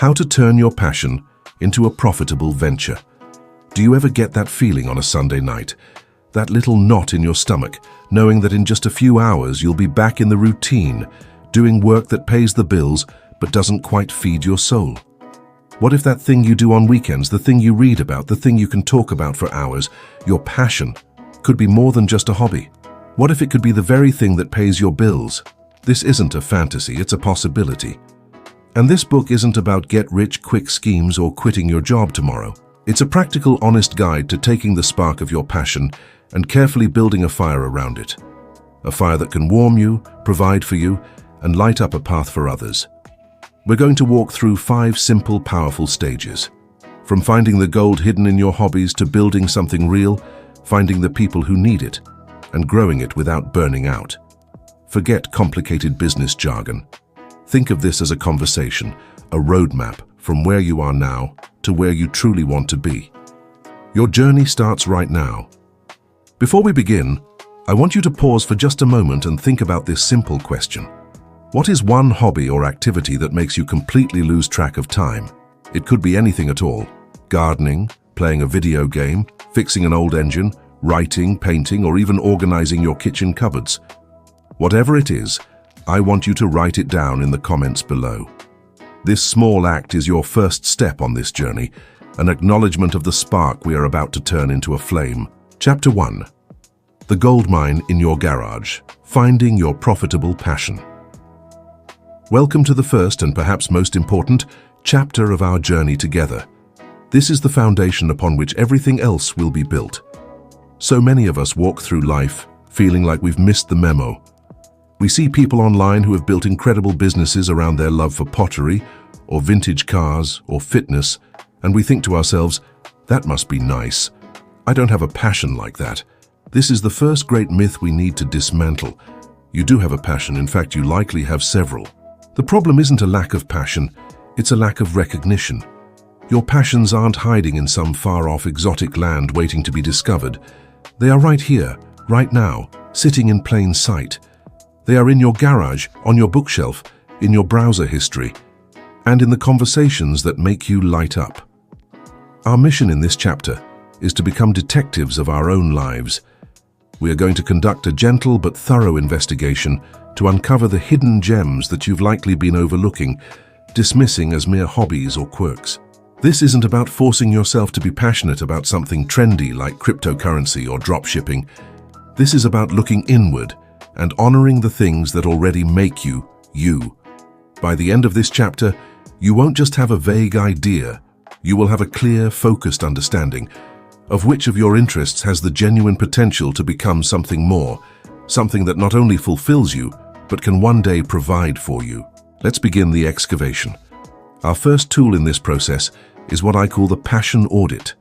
How to turn your passion into a profitable venture. Do you ever get that feeling on a Sunday night? That little knot in your stomach, knowing that in just a few hours you'll be back in the routine, doing work that pays the bills but doesn't quite feed your soul? What if that thing you do on weekends, the thing you read about, the thing you can talk about for hours, your passion, could be more than just a hobby? What if it could be the very thing that pays your bills? This isn't a fantasy, it's a possibility. And this book isn't about get-rich-quick schemes or quitting your job tomorrow. It's a practical, honest guide to taking the spark of your passion and carefully building a fire around it. A fire that can warm you, provide for you, and light up a path for others. We're going to walk through 5 simple, powerful stages. From finding the gold hidden in your hobbies to building something real, finding the people who need it, and growing it without burning out. Forget complicated business jargon. Think of this as a conversation, a roadmap from where you are now to where you truly want to be. Your journey starts right now. Before we begin, I want you to pause for just a moment and think about this simple question. What is one hobby or activity that makes you completely lose track of time? It could be anything at all. Gardening, playing a video game, fixing an old engine, writing, painting, or even organizing your kitchen cupboards. Whatever it is, I want you to write it down in the comments below. This small act is your first step on this journey, an acknowledgement of the spark we are about to turn into a flame. Chapter 1. The Goldmine in Your Garage. Finding your profitable passion. Welcome to the first and perhaps most important chapter of our journey together. This is the foundation upon which everything else will be built. So many of us walk through life feeling like we've missed the memo. We see people online who have built incredible businesses around their love for pottery, or vintage cars, or fitness, and we think to ourselves, that must be nice. I don't have a passion like that. This is the first great myth we need to dismantle. You do have a passion, in fact you likely have several. The problem isn't a lack of passion, it's a lack of recognition. Your passions aren't hiding in some far-off exotic land waiting to be discovered. They are right here, right now, sitting in plain sight. They are in your garage, on your bookshelf, in your browser history, and in the conversations that make you light up. Our mission in this chapter is to become detectives of our own lives. We are going to conduct a gentle but thorough investigation to uncover the hidden gems that you've likely been overlooking, dismissing as mere hobbies or quirks. This isn't about forcing yourself to be passionate about something trendy like cryptocurrency or dropshipping. This is about looking inward and honoring the things that already make you, you. By the end of this chapter, you won't just have a vague idea, you will have a clear, focused understanding of which of your interests has the genuine potential to become something more, something that not only fulfills you, but can one day provide for you. Let's begin the excavation. Our first tool in this process is what I call the passion audit.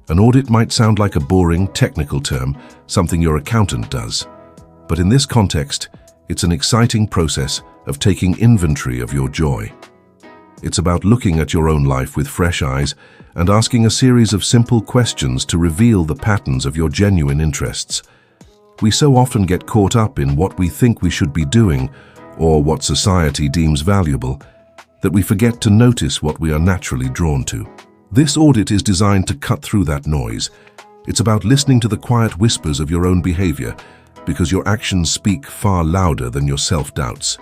An audit might sound like a boring, technical term, something your accountant does. But in this context, it's an exciting process of taking inventory of your joy. It's about looking at your own life with fresh eyes and asking a series of simple questions to reveal the patterns of your genuine interests. We so often get caught up in what we think we should be doing or what society deems valuable that we forget to notice what we are naturally drawn to. This audit is designed to cut through that noise. It's about listening to the quiet whispers of your own behavior because your actions speak far louder than your self-doubts.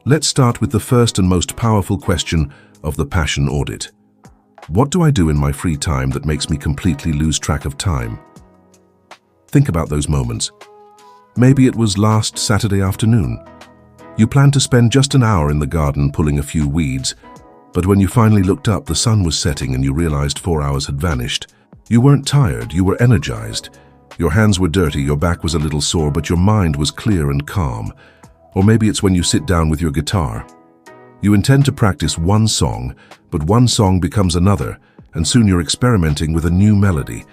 Let's start with the first and most powerful question of the passion audit. What do I do in my free time that makes me completely lose track of time? Think about those moments. Maybe it was last Saturday afternoon. You planned to spend just an hour in the garden pulling a few weeds, but when you finally looked up, the sun was setting and you realized 4 hours had vanished. You weren't tired, you were energized. Your hands were dirty, your back was a little sore, but your mind was clear and calm. Or maybe it's when you sit down with your guitar. You intend to practice one song, but one song becomes another, and soon you're experimenting with a new melody,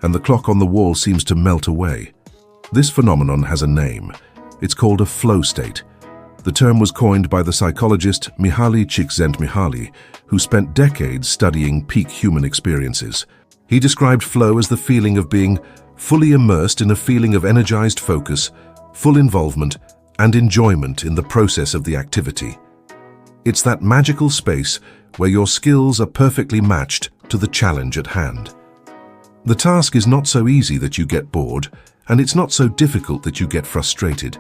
and the clock on the wall seems to melt away. This phenomenon has a name. It's called a flow state. The term was coined by the psychologist Mihaly Csikszentmihalyi, who spent decades studying peak human experiences. He described flow as the feeling of being fully immersed in a feeling of energized focus, full involvement, and enjoyment in the process of the activity. It's that magical space where your skills are perfectly matched to the challenge at hand. The task is not so easy that you get bored, and it's not so difficult that you get frustrated.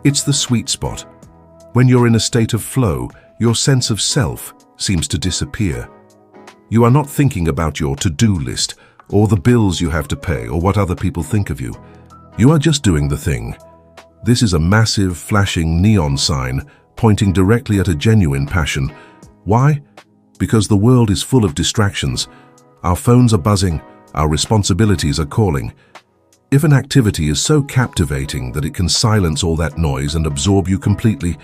It's the sweet spot. When you're in a state of flow, your sense of self seems to disappear. You are not thinking about your to-do list, or the bills you have to pay, or what other people think of you. You are just doing the thing. This is a massive, flashing neon sign pointing directly at a genuine passion. Why? Because the world is full of distractions. Our phones are buzzing, our responsibilities are calling. If an activity is so captivating that it can silence all that noise and absorb you completely,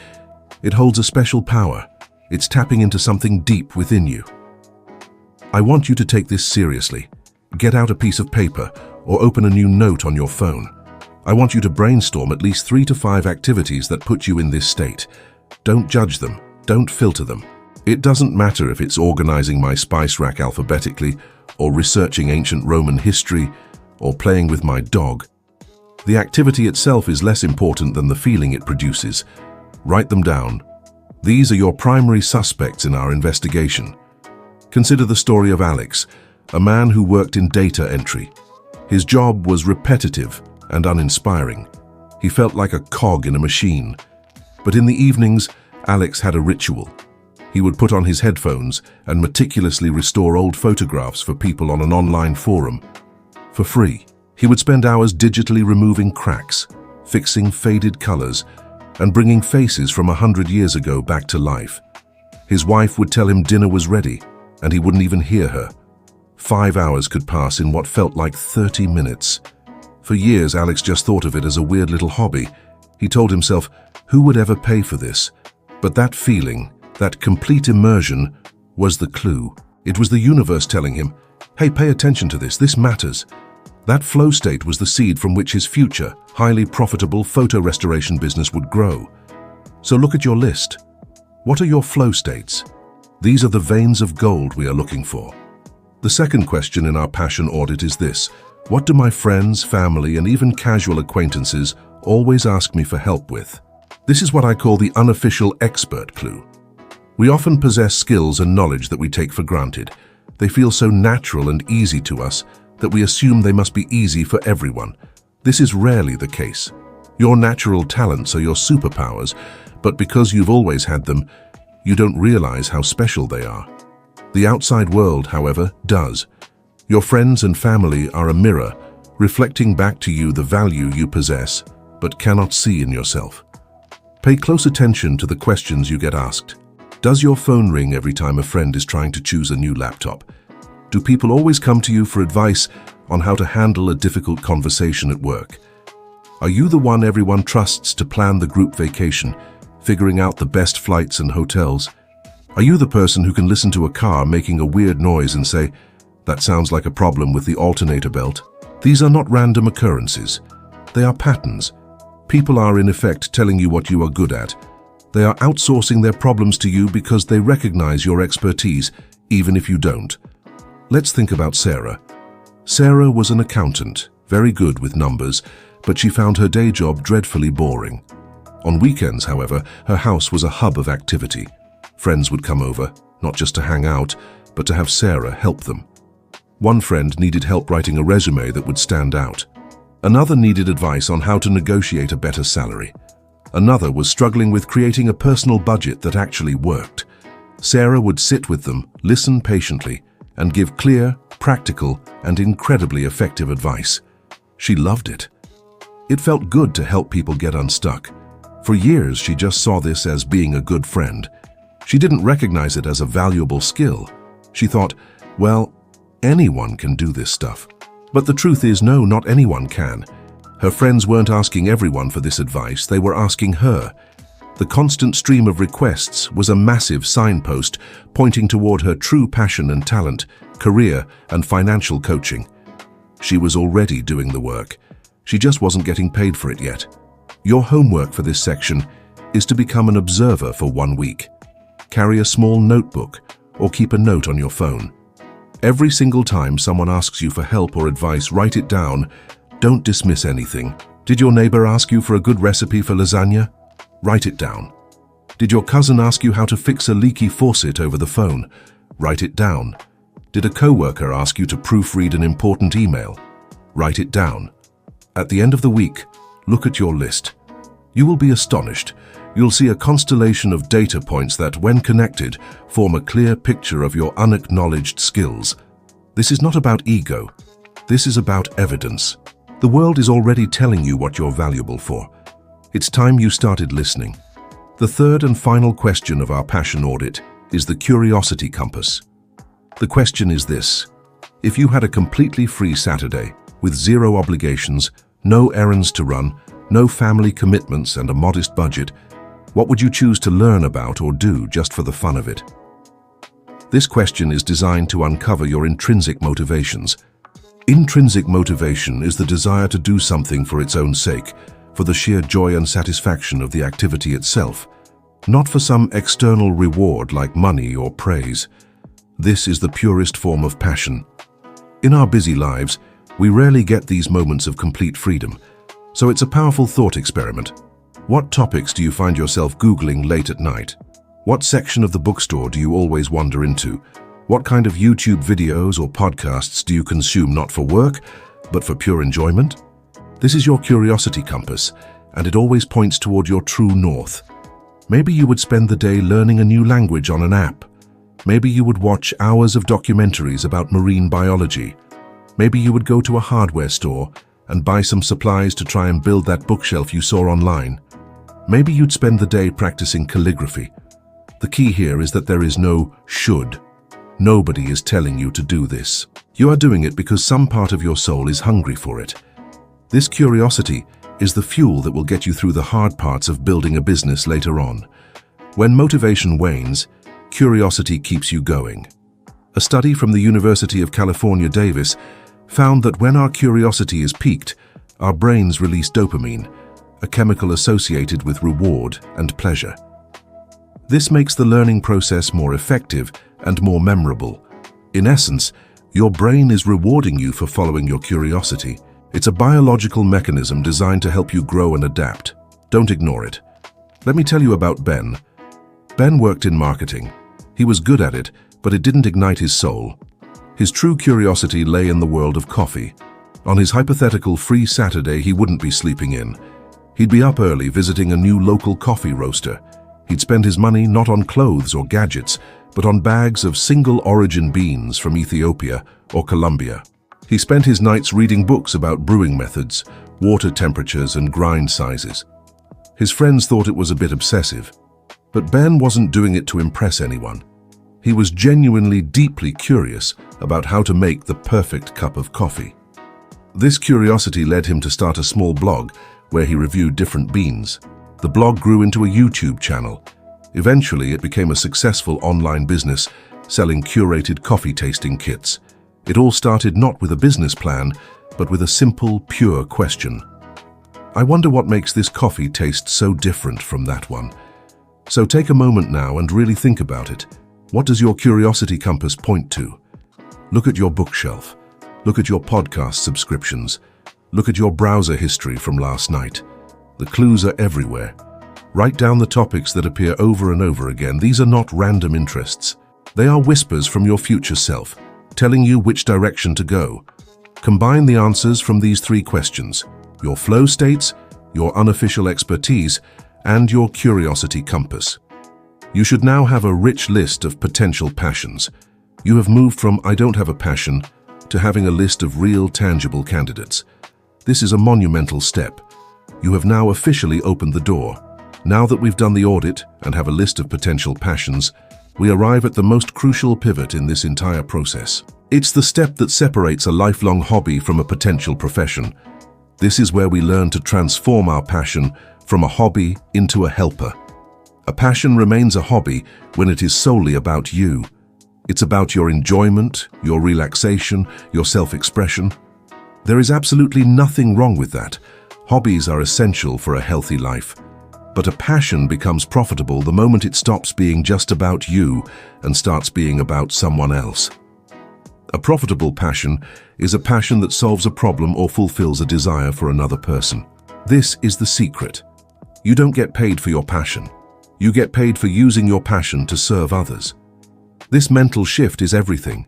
it holds a special power. It's tapping into something deep within you. I want you to take this seriously. Get out a piece of paper or open a new note on your phone. I want you to brainstorm at least 3 to 5 activities that put you in this state. Don't judge them. Don't filter them. It doesn't matter if it's organizing my spice rack alphabetically, or researching ancient Roman history, or playing with my dog. The activity itself is less important than the feeling it produces. Write them down. These are your primary suspects in our investigation. Consider the story of Alex, a man who worked in data entry. His job was repetitive and uninspiring. He felt like a cog in a machine. But in the evenings, Alex had a ritual. He would put on his headphones and meticulously restore old photographs for people on an online forum. For free, he would spend hours digitally removing cracks, fixing faded colors, and bringing faces from 100 years ago back to life. His wife would tell him dinner was ready, and he wouldn't even hear her. 5 hours could pass in what felt like 30 minutes. For years, Alex just thought of it as a weird little hobby. He told himself, who would ever pay for this? But that feeling, that complete immersion, was the clue. It was the universe telling him, hey, pay attention to this matters. That flow state was the seed from which his future, highly profitable photo restoration business would grow. So look at your list. What are your flow states? These are the veins of gold we are looking for. The second question in our passion audit is this: what do my friends, family, and even casual acquaintances always ask me for help with? This is what I call the unofficial expert clue. We often possess skills and knowledge that we take for granted. They feel so natural and easy to us that we assume they must be easy for everyone. This is rarely the case. Your natural talents are your superpowers, but because you've always had them, you don't realize how special they are. The outside world, however, does. Your friends and family are a mirror, reflecting back to you the value you possess, but cannot see in yourself. Pay close attention to the questions you get asked. Does your phone ring every time a friend is trying to choose a new laptop? Do people always come to you for advice on how to handle a difficult conversation at work? Are you the one everyone trusts to plan the group vacation, figuring out the best flights and hotels? Are you the person who can listen to a car making a weird noise and say, that sounds like a problem with the alternator belt? These are not random occurrences. They are patterns. People are in effect telling you what you are good at. They are outsourcing their problems to you because they recognize your expertise, even if you don't. Let's think about Sarah. Sarah was an accountant, very good with numbers, but she found her day job dreadfully boring. On weekends, however, her house was a hub of activity. Friends would come over, not just to hang out, but to have Sarah help them. One friend needed help writing a resume that would stand out. Another needed advice on how to negotiate a better salary. Another was struggling with creating a personal budget that actually worked. Sarah would sit with them, listen patiently, and give clear, practical, and incredibly effective advice. She loved it. It felt good to help people get unstuck. For years, she just saw this as being a good friend. She didn't recognize it as a valuable skill. She thought, well, anyone can do this stuff. But the truth is, no, not anyone can. Her friends weren't asking everyone for this advice, they were asking her. The constant stream of requests was a massive signpost pointing toward her true passion and talent, career, and financial coaching. She was already doing the work. She just wasn't getting paid for it yet. Your homework for this section is to become an observer for 1 week. Carry a small notebook or keep a note on your phone. Every single time someone asks you for help or advice, write it down. Don't dismiss anything. Did your neighbor ask you for a good recipe for lasagna? Write it down. Did your cousin ask you how to fix a leaky faucet over the phone? Write it down. Did a coworker ask you to proofread an important email? Write it down. At the end of the week, look at your list. You will be astonished. You'll see a constellation of data points that, when connected, form a clear picture of your unacknowledged skills. This is not about ego. This is about evidence. The world is already telling you what you're valuable for. It's time you started listening. The third and final question of our passion audit is the curiosity compass. The question is this: if you had a completely free Saturday, with zero obligations, no errands to run, no family commitments and a modest budget, what would you choose to learn about or do just for the fun of it? This question is designed to uncover your intrinsic motivations. Intrinsic motivation is the desire to do something for its own sake, for the sheer joy and satisfaction of the activity itself, not for some external reward like money or praise. This is the purest form of passion. In our busy lives, we rarely get these moments of complete freedom, so it's a powerful thought experiment. What topics do you find yourself Googling late at night? What section of the bookstore do you always wander into? What kind of YouTube videos or podcasts do you consume not for work, but for pure enjoyment? This is your curiosity compass, and it always points toward your true north. Maybe you would spend the day learning a new language on an app. Maybe you would watch hours of documentaries about marine biology. Maybe you would go to a hardware store and buy some supplies to try and build that bookshelf you saw online. Maybe you'd spend the day practicing calligraphy. The key here is that there is no should. Nobody is telling you to do this. You are doing it because some part of your soul is hungry for it. This curiosity is the fuel that will get you through the hard parts of building a business later on. When motivation wanes, curiosity keeps you going. A study from the University of California, Davis, found that when our curiosity is piqued, our brains release dopamine, a chemical associated with reward and pleasure. This makes the learning process more effective and more memorable. In essence, your brain is rewarding you for following your curiosity. It's a biological mechanism designed to help you grow and adapt. Don't ignore it. Let me tell you about Ben. Ben worked in marketing. He was good at it, but it didn't ignite his soul. His true curiosity lay in the world of coffee. On his hypothetical free Saturday, he wouldn't be sleeping in. He'd be up early visiting a new local coffee roaster. He'd spend his money not on clothes or gadgets, but on bags of single-origin beans from Ethiopia or Colombia. He spent his nights reading books about brewing methods, water temperatures, and grind sizes. His friends thought it was a bit obsessive, but Ben wasn't doing it to impress anyone. He was genuinely deeply curious about how to make the perfect cup of coffee. This curiosity led him to start a small blog where he reviewed different beans. The blog grew into a YouTube channel. Eventually, it became a successful online business, selling curated coffee tasting kits. It all started not with a business plan, but with a simple, pure question. I wonder what makes this coffee taste so different from that one. So take a moment now and really think about it. What does your curiosity compass point to? Look at your bookshelf. Look at your podcast subscriptions. Look at your browser history from last night. The clues are everywhere. Write down the topics that appear over and over again. These are not random interests. They are whispers from your future self, telling you which direction to go. Combine the answers from these three questions: your flow states, your unofficial expertise, and your curiosity compass. You should now have a rich list of potential passions. You have moved from "I don't have a passion" to having a list of real, tangible candidates. This is a monumental step. You have now officially opened the door. Now that we've done the audit and have a list of potential passions, we arrive at the most crucial pivot in this entire process. It's the step that separates a lifelong hobby from a potential profession. This is where we learn to transform our passion from a hobby into a helper. A passion remains a hobby when it is solely about you. It's about your enjoyment, your relaxation, your self-expression. There is absolutely nothing wrong with that. Hobbies are essential for a healthy life. But a passion becomes profitable the moment it stops being just about you and starts being about someone else. A profitable passion is a passion that solves a problem or fulfills a desire for another person. This is the secret. You don't get paid for your passion. You get paid for using your passion to serve others. This mental shift is everything.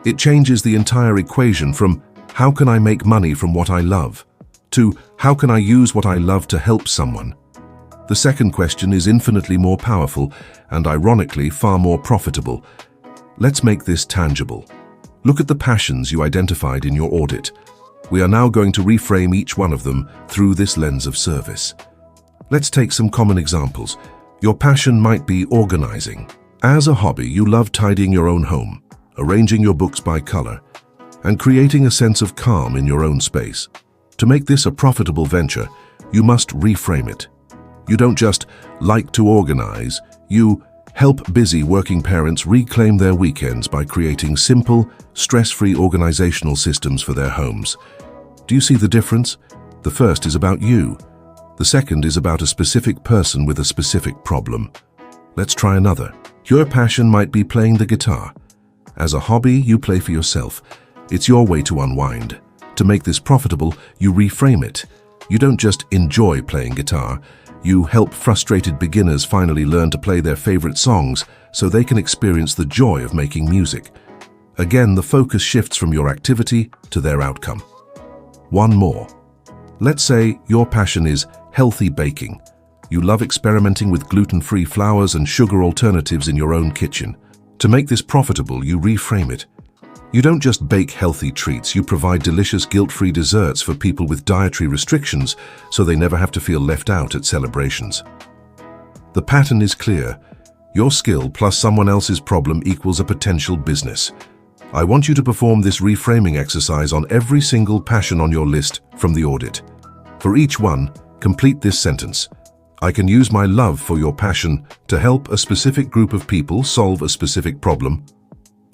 It changes the entire equation from how can I make money from what I love to how can I use what I love to help someone. The second question is infinitely more powerful and ironically far more profitable. Let's make this tangible. Look at the passions you identified in your audit. We are now going to reframe each one of them through this lens of service. Let's take some common examples. Your passion might be organizing. As a hobby, you love tidying your own home, arranging your books by color, and creating a sense of calm in your own space. To make this a profitable venture, you must reframe it. You don't just like to organize, you help busy working parents reclaim their weekends by creating simple, stress-free organizational systems for their homes. Do you see the difference? The first is about you. The second is about a specific person with a specific problem. Let's try another. Your passion might be playing the guitar. As a hobby, you play for yourself. It's your way to unwind. To make this profitable, you reframe it. You don't just enjoy playing guitar. You help frustrated beginners finally learn to play their favorite songs so they can experience the joy of making music. Again, the focus shifts from your activity to their outcome. One more. Let's say your passion is healthy baking. You love experimenting with gluten-free flours and sugar alternatives in your own kitchen. To make this profitable, you reframe it. You don't just bake healthy treats, you provide delicious guilt-free desserts for people with dietary restrictions so they never have to feel left out at celebrations. The pattern is clear. Your skill plus someone else's problem equals a potential business. I want you to perform this reframing exercise on every single passion on your list from the audit. For each one, complete this sentence. I can use my love for your passion to help a specific group of people solve a specific problem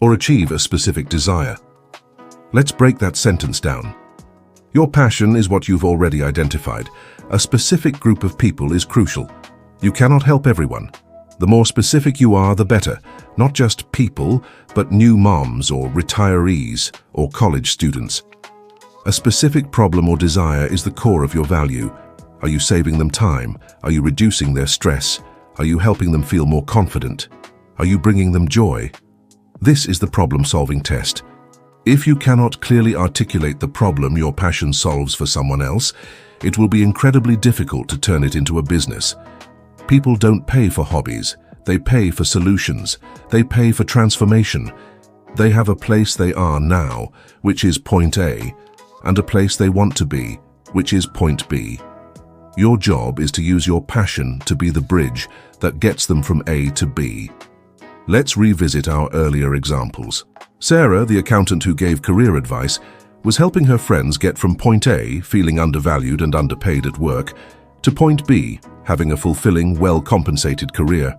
or achieve a specific desire. Let's break that sentence down. Your passion is what you've already identified. A specific group of people is crucial. You cannot help everyone. The more specific you are, the better. Not just people, but new moms or retirees or college students. A specific problem or desire is the core of your value. Are you saving them time? Are you reducing their stress? Are you helping them feel more confident? Are you bringing them joy? This is the problem-solving test. If you cannot clearly articulate the problem your passion solves for someone else, it will be incredibly difficult to turn it into a business. People don't pay for hobbies. They pay for solutions. They pay for transformation. They have a place they are now, which is point A, and a place they want to be, which is point B. Your job is to use your passion to be the bridge that gets them from A to B. Let's revisit our earlier examples. Sarah, the accountant who gave career advice, was helping her friends get from point A, feeling undervalued and underpaid at work, to point B, having a fulfilling, well-compensated career.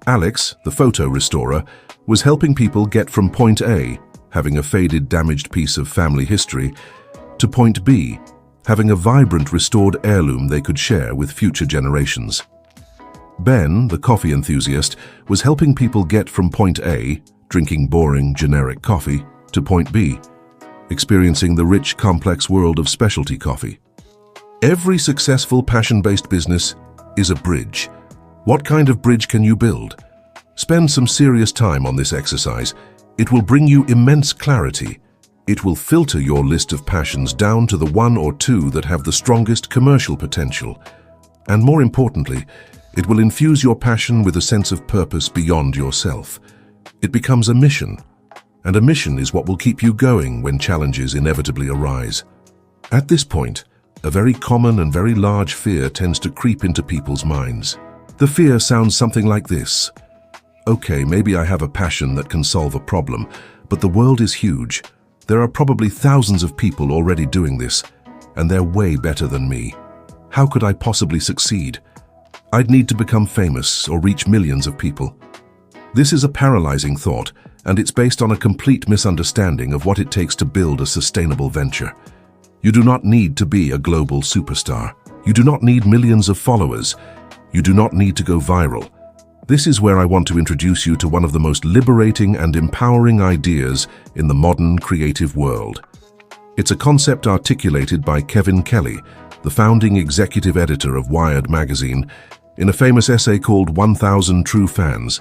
Alex, the photo restorer, was helping people get from point A, having a faded, damaged piece of family history, to point B, having a vibrant, restored heirloom they could share with future generations. Ben, the coffee enthusiast, was helping people get from point A, drinking boring, generic coffee, to point B, experiencing the rich, complex world of specialty coffee. Every successful passion-based business is a bridge. What kind of bridge can you build? Spend some serious time on this exercise. It will bring you immense clarity. It will filter your list of passions down to the one or two that have the strongest commercial potential. And more importantly, it will infuse your passion with a sense of purpose beyond yourself. It becomes a mission, and a mission is what will keep you going when challenges inevitably arise. At this point, a very common and very large fear tends to creep into people's minds. The fear sounds something like this. Okay, maybe I have a passion that can solve a problem, but the world is huge. There are probably thousands of people already doing this, and they're way better than me. How could I possibly succeed? I'd need to become famous or reach millions of people. This is a paralyzing thought, and it's based on a complete misunderstanding of what it takes to build a sustainable venture. You do not need to be a global superstar. You do not need millions of followers. You do not need to go viral. This is where I want to introduce you to one of the most liberating and empowering ideas in the modern creative world. It's a concept articulated by Kevin Kelly, the founding executive editor of Wired magazine, In a famous essay called 1000 True Fans,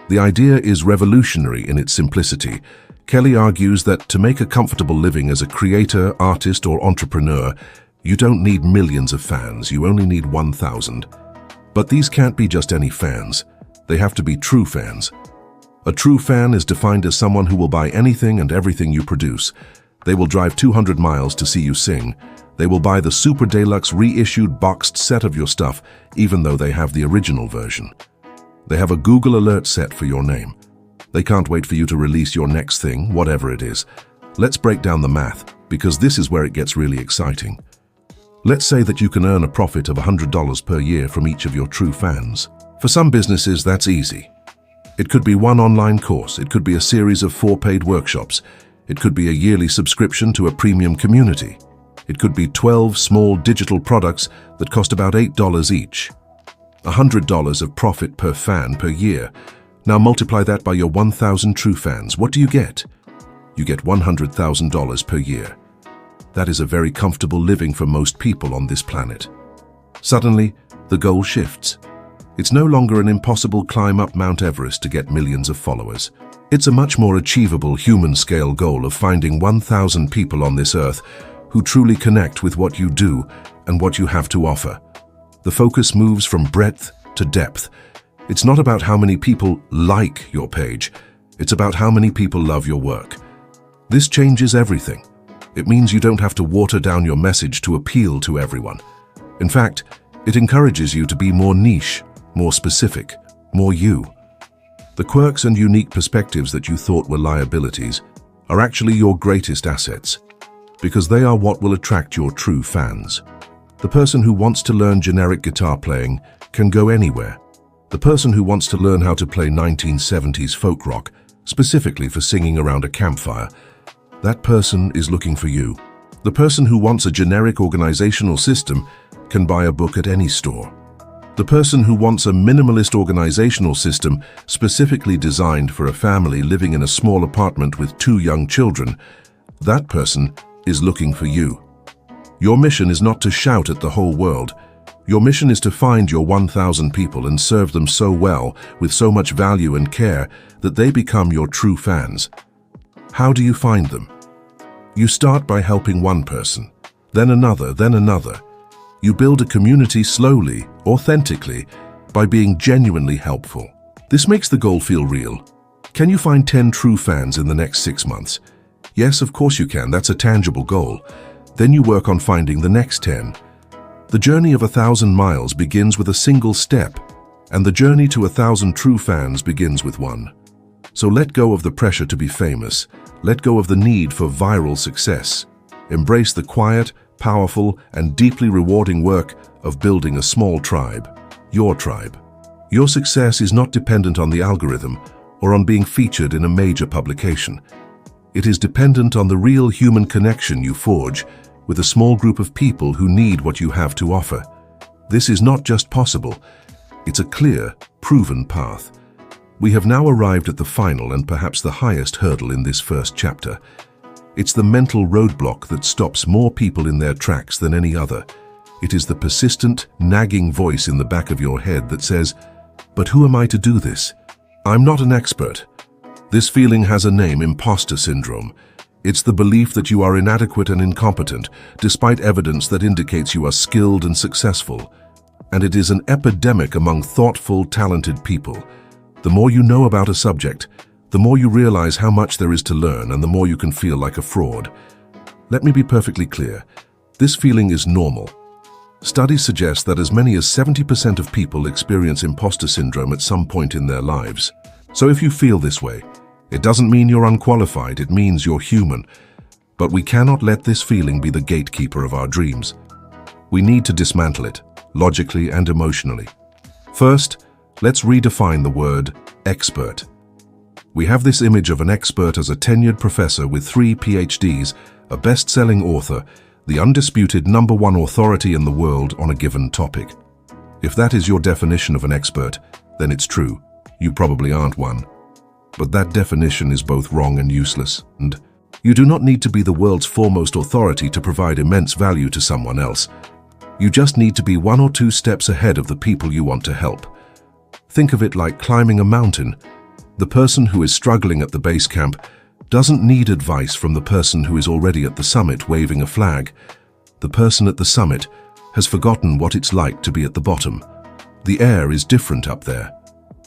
the idea is revolutionary in its simplicity. Kelly argues that to make a comfortable living as a creator, artist, or entrepreneur, you don't need millions of fans, you only need 1,000. But these can't be just any fans. They have to be true fans. A true fan is defined as someone who will buy anything and everything you produce. They will drive 200 miles to see you sing. They will buy the super deluxe reissued boxed set of your stuff, even though they have the original version. They have a Google alert set for your name. They can't wait for you to release your next thing, whatever it is. Let's break down the math, because this is where it gets really exciting. Let's say that you can earn a profit of $100 per year from each of your true fans. For some businesses, that's easy. It could be one online course, it could be a series of 4 paid workshops, it could be a yearly subscription to a premium community. It could be 12 small digital products that cost about $8 each. $100 of profit per fan per year. Now multiply that by your 1,000 true fans. What do you get? You get $100,000 per year. That is a very comfortable living for most people on this planet. Suddenly, the goal shifts. It's no longer an impossible climb up Mount Everest to get millions of followers. It's a much more achievable human-scale goal of finding 1,000 people on this earth who truly connect with what you do and what you have to offer. The focus moves from breadth to depth. It's not about how many people like your page. It's about how many people love your work. This changes everything. It means you don't have to water down your message to appeal to everyone. In fact, it encourages you to be more niche, more specific, more you. The quirks and unique perspectives that you thought were liabilities are actually your greatest assets, because they are what will attract your true fans. The person who wants to learn generic guitar playing can go anywhere. The person who wants to learn how to play 1970s folk rock, specifically for singing around a campfire, that person is looking for you. The person who wants a generic organizational system can buy a book at any store. The person who wants a minimalist organizational system specifically designed for a family living in a small apartment with 2 young children, that person is looking for you. Your mission is not to shout at the whole world. Your mission is to find your 1,000 people and serve them so well, with so much value and care, that they become your true fans. How do you find them? You start by helping one person, then another, then another. You build a community slowly, authentically, by being genuinely helpful. This makes the goal feel real. Can you find 10 true fans in the next 6 months? Yes, of course you can. That's a tangible goal. Then you work on finding the next 10. The journey of 1,000 miles begins with a single step, and the journey to 1,000 true fans begins with one. So let go of the pressure to be famous. Let go of the need for viral success. Embrace the quiet, powerful, and deeply rewarding work of building a small tribe, your tribe. Your success is not dependent on the algorithm or on being featured in a major publication. It is dependent on the real human connection you forge with a small group of people who need what you have to offer. This is not just possible, it's a clear, proven path. We have now arrived at the final and perhaps the highest hurdle in this first chapter. It's the mental roadblock that stops more people in their tracks than any other. It is the persistent, nagging voice in the back of your head that says, "But who am I to do this? I'm not an expert." This feeling has a name: imposter syndrome. It's the belief that you are inadequate and incompetent, despite evidence that indicates you are skilled and successful. And it is an epidemic among thoughtful, talented people. The more you know about a subject, the more you realize how much there is to learn, and the more you can feel like a fraud. Let me be perfectly clear. This feeling is normal. Studies suggest that as many as 70% of people experience imposter syndrome at some point in their lives. So if you feel this way, it doesn't mean you're unqualified, it means you're human. But we cannot let this feeling be the gatekeeper of our dreams. We need to dismantle it, logically and emotionally. First, let's redefine the word expert. We have this image of an expert as a tenured professor with 3 PhDs, a best-selling author, the undisputed #1 authority in the world on a given topic. If that is your definition of an expert, then it's true. You probably aren't one. But that definition is both wrong and useless, and you do not need to be the world's foremost authority to provide immense value to someone else. You just need to be 1 or 2 steps ahead of the people you want to help. Think of it like climbing a mountain. The person who is struggling at the base camp doesn't need advice from the person who is already at the summit waving a flag. The person at the summit has forgotten what it's like to be at the bottom. The air is different up there.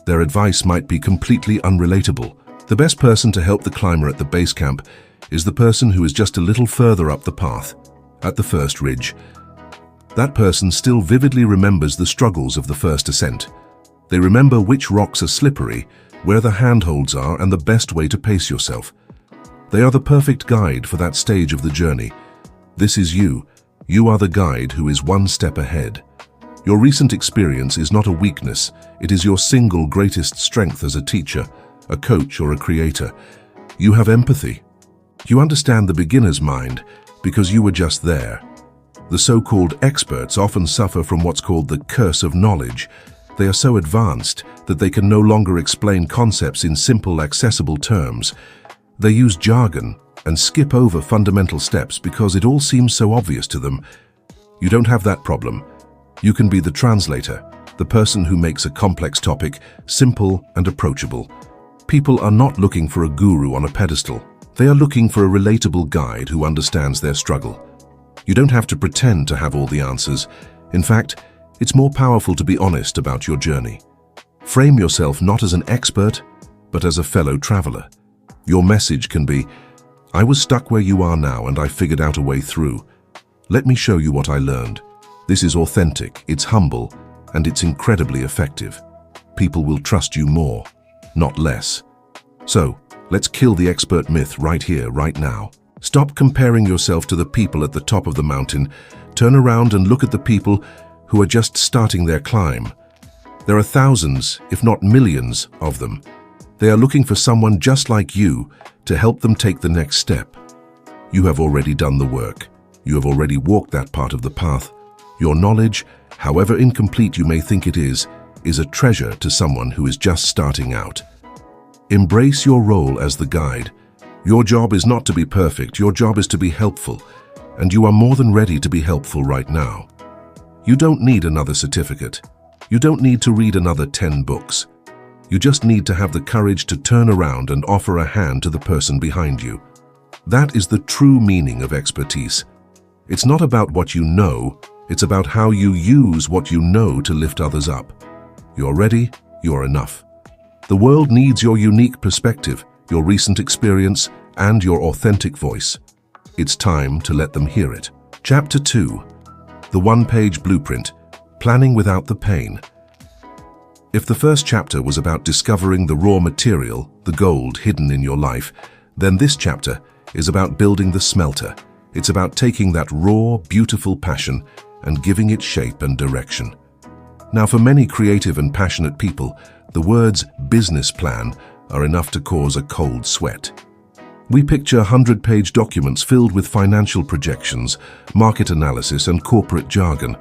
Their advice might be completely unrelatable. The best person to help the climber at the base camp is the person who is just a little further up the path, at the first ridge. That person still vividly remembers the struggles of the first ascent. They remember which rocks are slippery, where the handholds are, and the best way to pace yourself. They are the perfect guide for that stage of the journey. This is you. You are the guide who is 1 step ahead. Your recent experience is not a weakness. It is your single greatest strength as a teacher, a coach, or a creator. You have empathy. You understand the beginner's mind because you were just there. The so-called experts often suffer from what's called the curse of knowledge. They are so advanced that they can no longer explain concepts in simple, accessible terms. They use jargon and skip over fundamental steps because it all seems so obvious to them. You don't have that problem. You can be the translator, the person who makes a complex topic simple and approachable. People are not looking for a guru on a pedestal. They are looking for a relatable guide who understands their struggle. You don't have to pretend to have all the answers. In fact, it's more powerful to be honest about your journey. Frame yourself not as an expert, but as a fellow traveler. Your message can be, "I was stuck where you are now and I figured out a way through. Let me show you what I learned." This is authentic, it's humble, and it's incredibly effective. People will trust you more, not less. So, let's kill the expert myth right here, right now. Stop comparing yourself to the people at the top of the mountain. Turn around and look at the people who are just starting their climb. There are thousands, if not millions, of them. They are looking for someone just like you to help them take the next step. You have already done the work. You have already walked that part of the path. Your knowledge, however incomplete you may think it is a treasure to someone who is just starting out. Embrace your role as the guide. Your job is not to be perfect, your job is to be helpful, and you are more than ready to be helpful right now. You don't need another certificate. You don't need to read another 10 books. You just need to have the courage to turn around and offer a hand to the person behind you. That is the true meaning of expertise. It's not about what you know, it's about how you use what you know to lift others up. You're ready, you're enough. The world needs your unique perspective, your recent experience, and your authentic voice. It's time to let them hear it. Chapter 2. The one-page blueprint, planning without the pain. If the first chapter was about discovering the raw material, the gold hidden in your life, then this chapter is about building the smelter. It's about taking that raw, beautiful passion and giving it shape and direction. Now, for many creative and passionate people, the words business plan are enough to cause a cold sweat. We picture 100-page documents filled with financial projections, market analysis, and corporate jargon.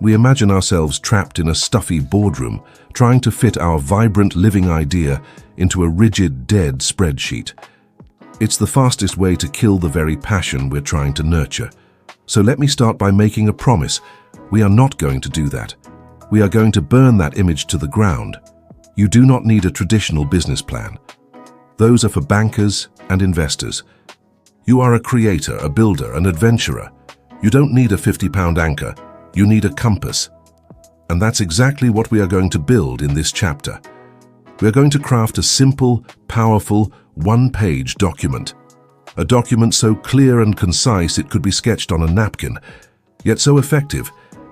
We imagine ourselves trapped in a stuffy boardroom, trying to fit our vibrant living idea into a rigid, dead spreadsheet. It's the fastest way to kill the very passion we're trying to nurture. So let me start by making a promise. We are not going to do that. We are going to burn that image to the ground. You do not need a traditional business plan. Those are for bankers and investors. You are a creator, a builder, an adventurer. You don't need a 50-pound anchor. You need a compass. And that's exactly what we are going to build in this chapter. We are going to craft a simple, powerful, one-page document. A document so clear and concise it could be sketched on a napkin, yet so effective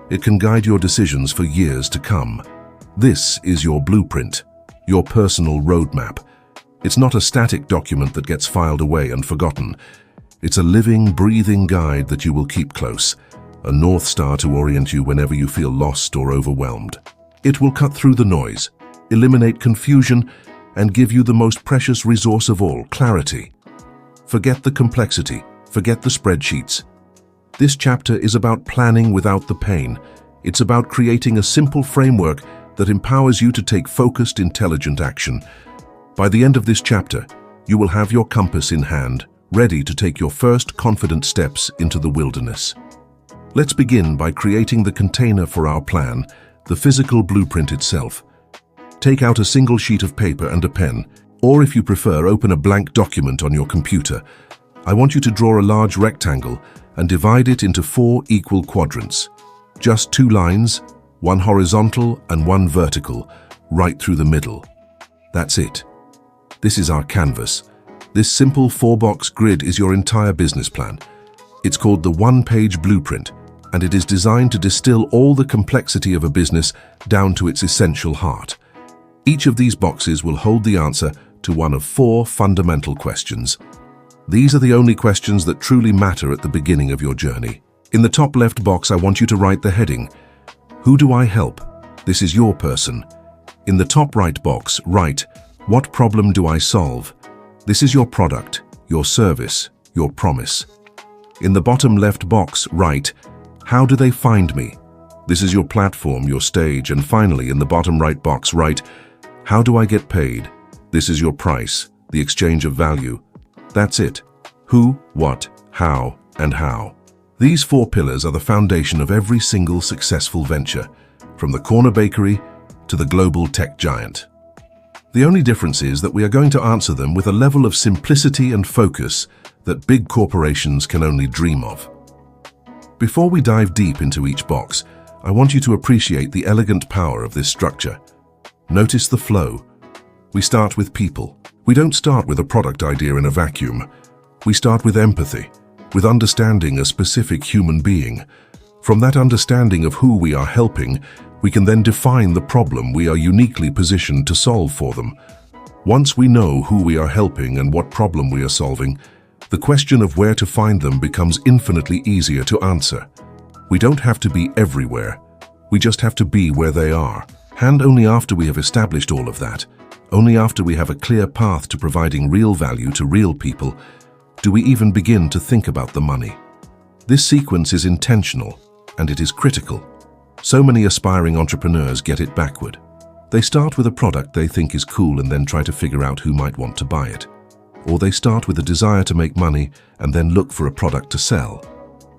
it can guide your decisions for years to come. This is your blueprint, your personal roadmap. It's not a static document that gets filed away and forgotten. It's a living, breathing guide that you will keep close, a North Star to orient you whenever you feel lost or overwhelmed. It will cut through the noise, eliminate confusion, and give you the most precious resource of all, clarity. Forget the complexity, forget the spreadsheets. This chapter is about planning without the pain. It's about creating a simple framework that empowers you to take focused, intelligent action. By the end of this chapter, you will have your compass in hand, ready to take your first confident steps into the wilderness. Let's begin by creating the container for our plan, the physical blueprint itself. Take out a single sheet of paper and a pen, or if you prefer, open a blank document on your computer. I want you to draw a large rectangle and divide it into 4 equal quadrants. Just 2 lines, one horizontal and one vertical, right through the middle. That's it. This is our canvas. This simple 4-box grid is your entire business plan. It's called the one-page blueprint, and it is designed to distill all the complexity of a business down to its essential heart. Each of these boxes will hold the answer to one of 4 fundamental questions. These are the only questions that truly matter at the beginning of your journey. In the top left box, I want you to write the heading, "Who do I help?" This is your person. In the top right box, write, "What problem do I solve?" This is your product, your service, your promise. In the bottom left box, write, "How do they find me?" This is your platform, your stage. And finally, in the bottom right box, write, "How do I get paid?" This is your price, the exchange of value. That's it. Who, what, how, and how. These 4 pillars are the foundation of every single successful venture, from the corner bakery to the global tech giant. The only difference is that we are going to answer them with a level of simplicity and focus that big corporations can only dream of. Before we dive deep into each box, I want you to appreciate the elegant power of this structure. Notice the flow. We start with people. We don't start with a product idea in a vacuum. We start with empathy, with understanding a specific human being. From that understanding of who we are helping, we can then define the problem we are uniquely positioned to solve for them. Once we know who we are helping and what problem we are solving, the question of where to find them becomes infinitely easier to answer. We don't have to be everywhere. We just have to be where they are. And only after we have established all of that, only after we have a clear path to providing real value to real people, do we even begin to think about the money. This sequence is intentional, and it is critical. So many aspiring entrepreneurs get it backward. They start with a product they think is cool and then try to figure out who might want to buy it. Or they start with a desire to make money and then look for a product to sell.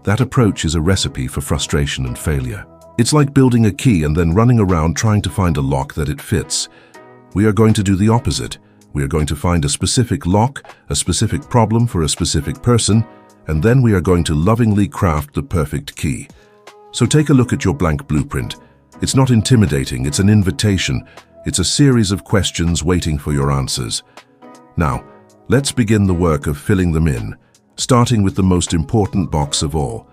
That approach is a recipe for frustration and failure. It's like building a key and then running around trying to find a lock that it fits. We are going to do the opposite. We are going to find a specific lock, a specific problem for a specific person, and then we are going to lovingly craft the perfect key. So take a look at your blank blueprint. It's not intimidating, it's an invitation. It's a series of questions waiting for your answers. Now, let's begin the work of filling them in, starting with the most important box of all.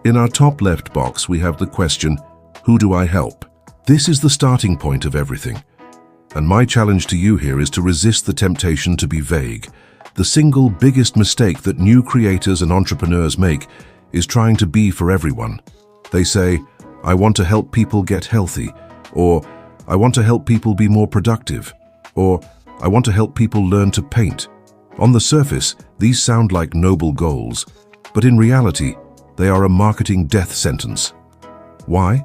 In our top left box, we have the question, "Who do I help?" This is the starting point of everything. And my challenge to you here is to resist the temptation to be vague. The single biggest mistake that new creators and entrepreneurs make is trying to be for everyone. They say, "I want to help people get healthy," or "I want to help people be more productive," or "I want to help people learn to paint." On the surface, these sound like noble goals, but in reality, they are a marketing death sentence. Why?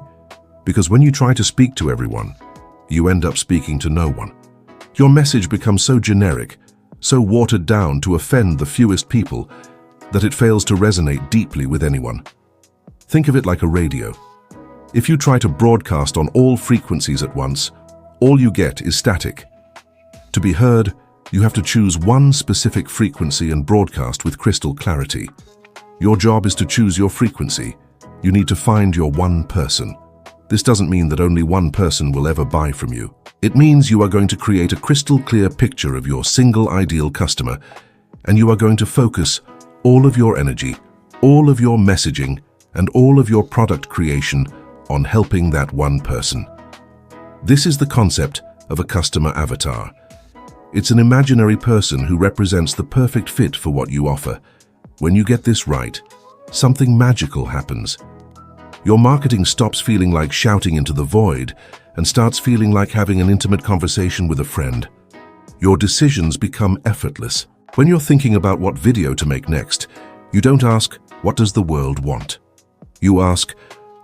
Because when you try to speak to everyone, you end up speaking to no one. Your message becomes so generic, so watered down to offend the fewest people, that it fails to resonate deeply with anyone. Think of it like a radio. If you try to broadcast on all frequencies at once, all you get is static. To be heard, you have to choose one specific frequency and broadcast with crystal clarity. Your job is to choose your frequency. You need to find your one person. This doesn't mean that only one person will ever buy from you. It means you are going to create a crystal clear picture of your single ideal customer, and you are going to focus all of your energy, all of your messaging, and all of your product creation on helping that one person. This is the concept of a customer avatar. It's an imaginary person who represents the perfect fit for what you offer. When you get this right, something magical happens. Your marketing stops feeling like shouting into the void and starts feeling like having an intimate conversation with a friend. Your decisions become effortless. When you're thinking about what video to make next, you don't ask, "What does the world want?" You ask,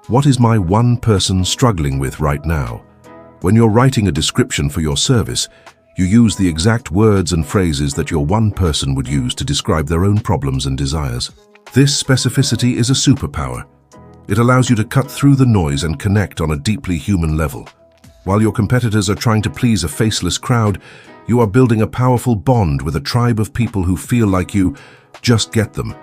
"What is my one person struggling with right now?" When you're writing a description for your service, you use the exact words and phrases that your one person would use to describe their own problems and desires. This specificity is a superpower. It allows you to cut through the noise and connect on a deeply human level. While your competitors are trying to please a faceless crowd, you are building a powerful bond with a tribe of people who feel like you just get them.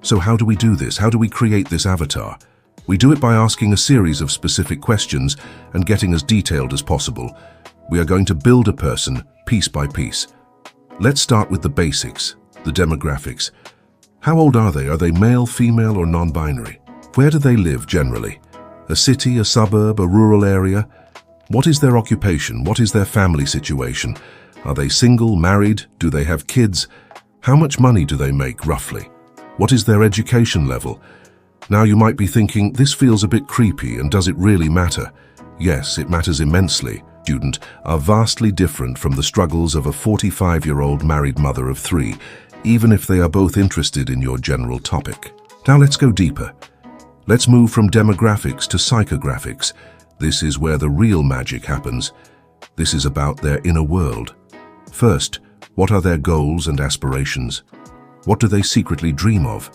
So how do we do this? How do we create this avatar? We do it by asking a series of specific questions and getting as detailed as possible. We are going to build a person piece by piece. Let's start with the basics, the demographics. How old are they? Are they male, female, or non-binary? Where do they live generally? A city, a suburb, a rural area? What is their occupation? What is their family situation? Are they single, married? Do they have kids? How much money do they make, roughly? What is their education level? Now you might be thinking, this feels a bit creepy, and does it really matter? Yes, it matters immensely. Students are vastly different from the struggles of a 45-year-old married mother of 3, even if they are both interested in your general topic. Now let's go deeper. Let's move from demographics to psychographics. This is where the real magic happens. This is about their inner world. First, what are their goals and aspirations? What do they secretly dream of?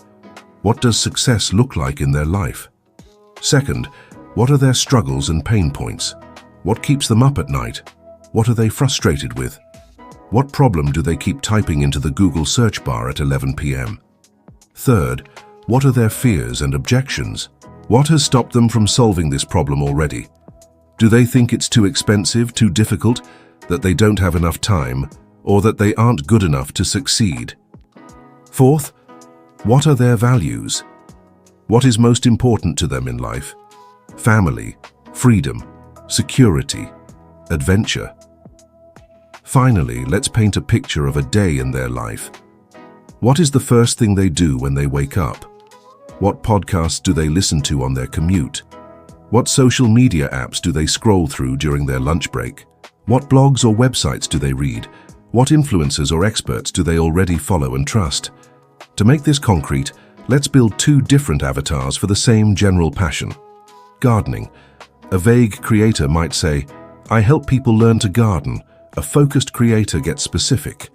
What does success look like in their life? Second, what are their struggles and pain points? What keeps them up at night? What are they frustrated with? What problem do they keep typing into the Google search bar at 11 p.m.? Third, what are their fears and objections? What has stopped them from solving this problem already? Do they think it's too expensive, too difficult, that they don't have enough time, or that they aren't good enough to succeed? Fourth, what are their values? What is most important to them in life? Family, freedom, security, adventure. Finally, let's paint a picture of a day in their life. What is the first thing they do when they wake up? What podcasts do they listen to on their commute? What social media apps do they scroll through during their lunch break? What blogs or websites do they read? What influencers or experts do they already follow and trust? To make this concrete, let's build 2 different avatars for the same general passion. Gardening. A vague creator might say, I help people learn to garden. A focused creator gets specific.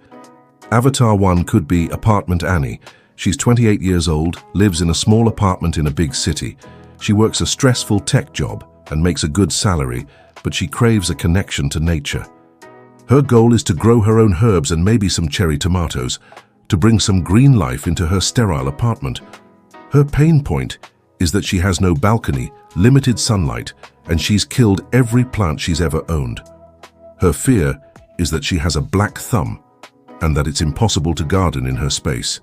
Avatar 1 could be Apartment Annie. She's 28 years old, lives in a small apartment in a big city. She works a stressful tech job and makes a good salary, but she craves a connection to nature. Her goal is to grow her own herbs and maybe some cherry tomatoes, to bring some green life into her sterile apartment. Her pain point is that she has no balcony, limited sunlight, and she's killed every plant she's ever owned. Her fear is that she has a black thumb and that it's impossible to garden in her space.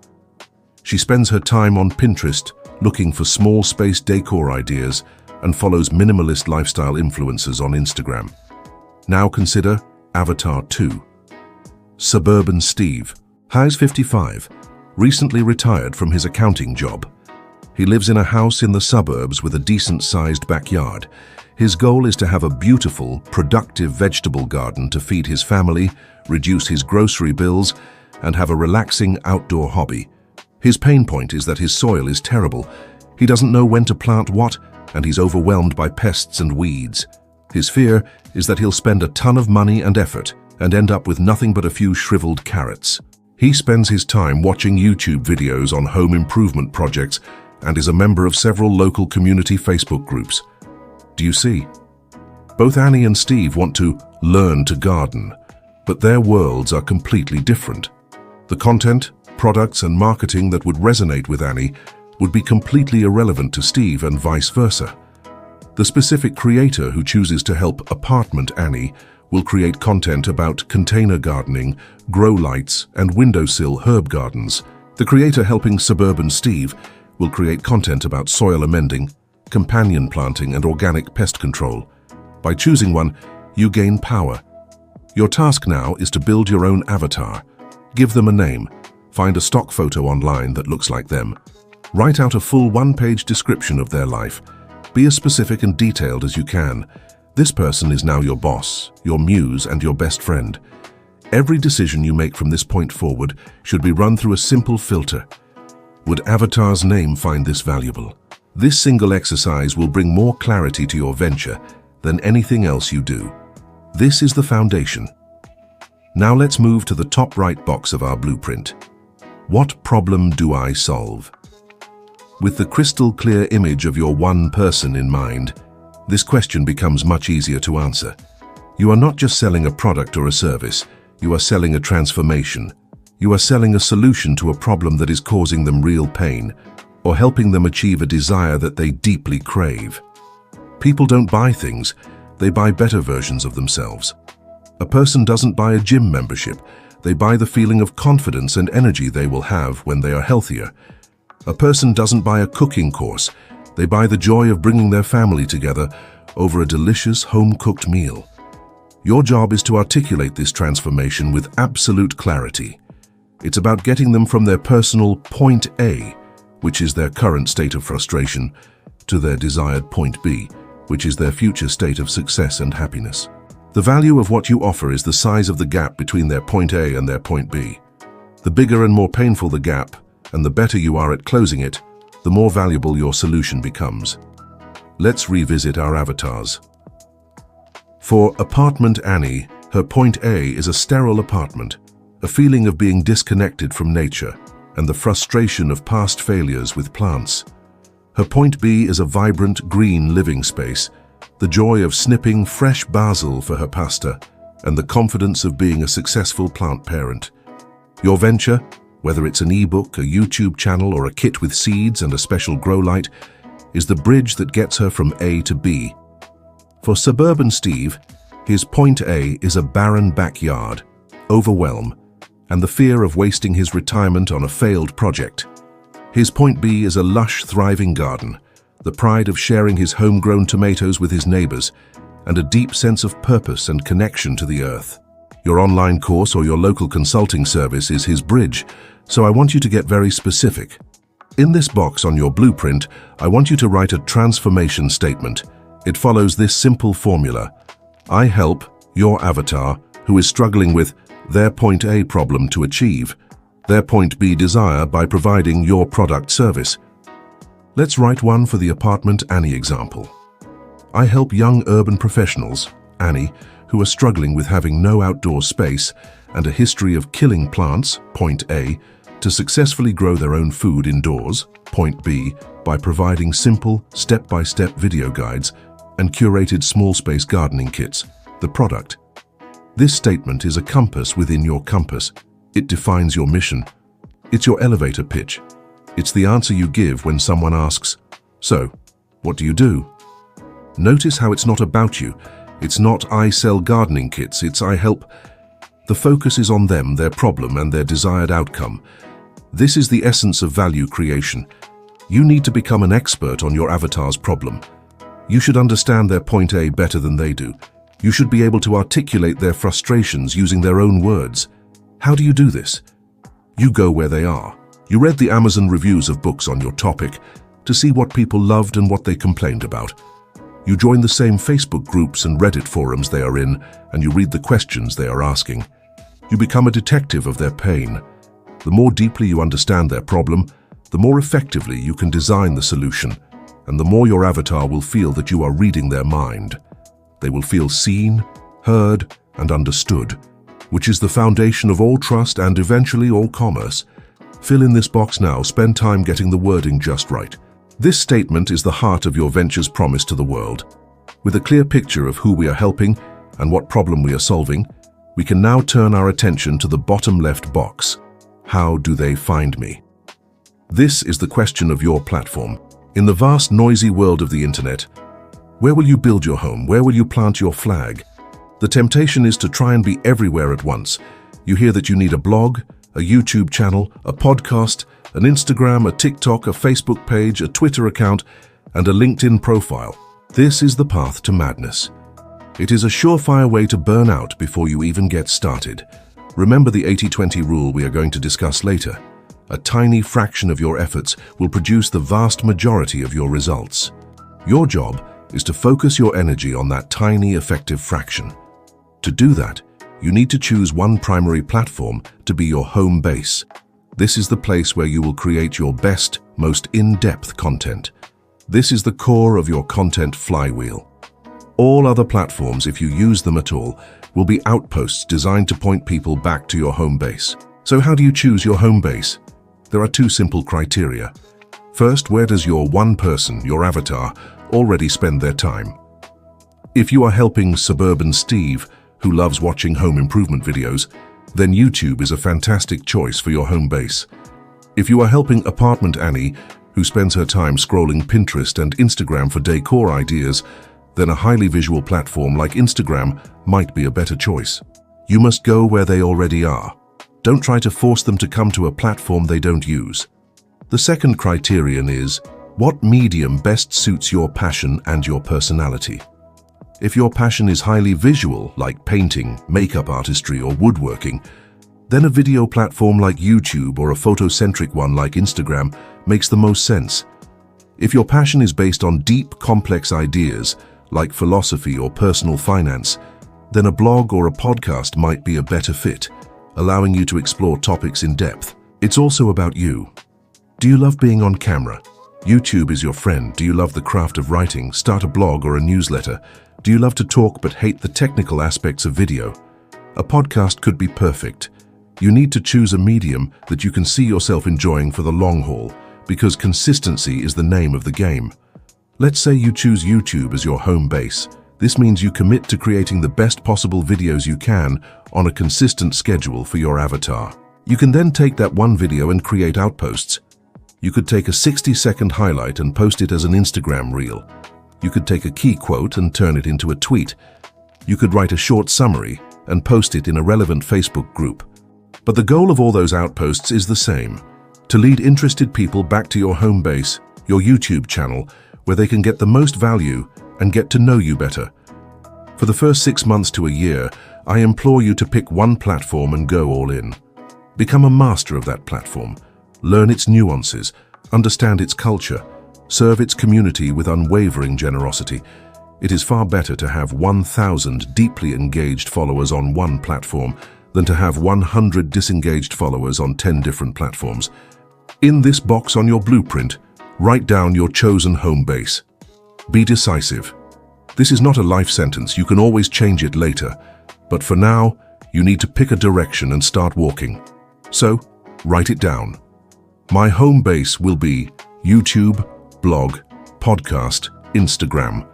She spends her time on Pinterest looking for small space decor ideas and follows minimalist lifestyle influencers on Instagram. Now consider Avatar 2. Suburban Steve. He's 55, recently retired from his accounting job. He lives in a house in the suburbs with a decent-sized backyard. His goal is to have a beautiful, productive vegetable garden to feed his family, reduce his grocery bills, and have a relaxing outdoor hobby. His pain point is that his soil is terrible. He doesn't know when to plant what, and he's overwhelmed by pests and weeds. His fear is that he'll spend a ton of money and effort and end up with nothing but a few shriveled carrots. He spends his time watching YouTube videos on home improvement projects and is a member of several local community Facebook groups. Do you see? Both Annie and Steve want to learn to garden, but their worlds are completely different. The content, products, and marketing that would resonate with Annie would be completely irrelevant to Steve and vice versa. The specific creator who chooses to help Apartment Annie will create content about container gardening, grow lights, and windowsill herb gardens. The creator helping Suburban Steve will create content about soil amending, companion planting, and organic pest control. By choosing one, you gain power. Your task now is to build your own avatar. Give them a name. Find a stock photo online that looks like them. Write out a full 1-page description of their life. Be as specific and detailed as you can. This person is now your boss, your muse, and your best friend. Every decision you make from this point forward should be run through a simple filter. Would Avatar's name find this valuable? This single exercise will bring more clarity to your venture than anything else you do. This is the foundation. Now let's move to the top right box of our blueprint. What problem do I solve? With the crystal clear image of your one person in mind, this question becomes much easier to answer. You are not just selling a product or a service, you are selling a transformation. You are selling a solution to a problem that is causing them real pain, or helping them achieve a desire that they deeply crave. People don't buy things, they buy better versions of themselves. A person doesn't buy a gym membership, they buy the feeling of confidence and energy they will have when they are healthier. A person doesn't buy a cooking course, they buy the joy of bringing their family together over a delicious home-cooked meal. Your job is to articulate this transformation with absolute clarity. It's about getting them from their personal point A, which is their current state of frustration, to their desired point B, which is their future state of success and happiness. The value of what you offer is the size of the gap between their point A and their point B. The bigger and more painful the gap, and the better you are at closing it, the more valuable your solution becomes. Let's revisit our avatars. For Apartment Annie, her point A is a sterile apartment, a feeling of being disconnected from nature, and the frustration of past failures with plants. Her point B is a vibrant green living space, the joy of snipping fresh basil for her pasta, and the confidence of being a successful plant parent. Your venture, whether it's an ebook, a YouTube channel, or a kit with seeds and a special grow light, is the bridge that gets her from A to B. For Suburban Steve, his point A is a barren backyard, overwhelm, and the fear of wasting his retirement on a failed project. His point B is a lush, thriving garden, the pride of sharing his homegrown tomatoes with his neighbors, and a deep sense of purpose and connection to the earth. Your online course or your local consulting service is his bridge, so I want you to get very specific. In this box on your blueprint, I want you to write a transformation statement. It follows this simple formula. I help your avatar, who is struggling with their point A problem, to achieve their point B desire by providing your product service. Let's write one for the Apartment Annie example. I help young urban professionals, Annie, who are struggling with having no outdoor space and a history of killing plants, point A, to successfully grow their own food indoors, point B, by providing simple, step-by-step video guides and curated small-space gardening kits, the product. This statement is a compass within your compass. It defines your mission. It's your elevator pitch. It's the answer you give when someone asks, "So, what do you do?" Notice how it's not about you. It's not "I sell gardening kits," it's "I help." The focus is on them, their problem, and their desired outcome. This is the essence of value creation. You need to become an expert on your avatar's problem. You should understand their point A better than they do. You should be able to articulate their frustrations using their own words. How do you do this? You go where they are. You read the Amazon reviews of books on your topic to see what people loved and what they complained about. You join the same Facebook groups and Reddit forums they are in, and you read the questions they are asking. You become a detective of their pain. The more deeply you understand their problem, the more effectively you can design the solution, and the more your avatar will feel that you are reading their mind. They will feel seen, heard, and understood, which is the foundation of all trust and eventually all commerce. Fill in this box now. Spend time getting the wording just right. This statement is the heart of your venture's promise to the world. With a clear picture of who we are helping and what problem we are solving, we can now turn our attention to the bottom left box. How do they find me? This is the question of your platform. In the vast, noisy world of the internet, where will you build your home? Where will you plant your flag? The temptation is to try and be everywhere at once. You hear that you need a blog, a YouTube channel, a podcast, an Instagram, a TikTok, a Facebook page, a Twitter account, and a LinkedIn profile. This is the path to madness. It is a surefire way to burn out before you even get started. Remember the 80-20 rule we are going to discuss later. A tiny fraction of your efforts will produce the vast majority of your results. Your job is to focus your energy on that tiny, effective fraction. To do that, you need to choose one primary platform to be your home base. This is the place where you will create your best, most in-depth content. This is the core of your content flywheel. All other platforms, if you use them at all, will be outposts designed to point people back to your home base. So how do you choose your home base? There are two simple criteria. First, where does your one person, your avatar, already spend their time? If you are helping suburban Steve, who loves watching home improvement videos, then YouTube is a fantastic choice for your home base. If you are helping apartment Annie, who spends her time scrolling Pinterest and Instagram for decor ideas, then a highly visual platform like Instagram might be a better choice. You must go where they already are. Don't try to force them to come to a platform they don't use. The second criterion is, what medium best suits your passion and your personality? If your passion is highly visual, like painting, makeup artistry, or woodworking, then a video platform like YouTube or a photocentric one like Instagram makes the most sense. If your passion is based on deep, complex ideas, like philosophy or personal finance, then a blog or a podcast might be a better fit, allowing you to explore topics in depth. It's also about you. Do you love being on camera? YouTube is your friend. Do you love the craft of writing? Start a blog or a newsletter. Do you love to talk but hate the technical aspects of video? A podcast could be perfect. You need to choose a medium that you can see yourself enjoying for the long haul, because consistency is the name of the game. Let's say you choose YouTube as your home base. This means you commit to creating the best possible videos you can on a consistent schedule for your avatar. You can then take that one video and create outposts. You could take a 60-second highlight and post it as an Instagram reel. You could take a key quote and turn it into a tweet. You could write a short summary and post it in a relevant Facebook group. But the goal of all those outposts is the same: to lead interested people back to your home base, your YouTube channel, where they can get the most value and get to know you better. For the first 6 months to a year, I implore you to pick one platform and go all in. Become a master of that platform. Learn its nuances, understand its culture, serve its community with unwavering generosity. It is far better to have 1,000 deeply engaged followers on one platform than to have 100 disengaged followers on 10 different platforms. In this box on your blueprint, write down your chosen home base. Be decisive. This is not a life sentence. You can always change it later. But for now, you need to pick a direction and start walking. So, write it down. My home base will be YouTube, blog, podcast, Instagram.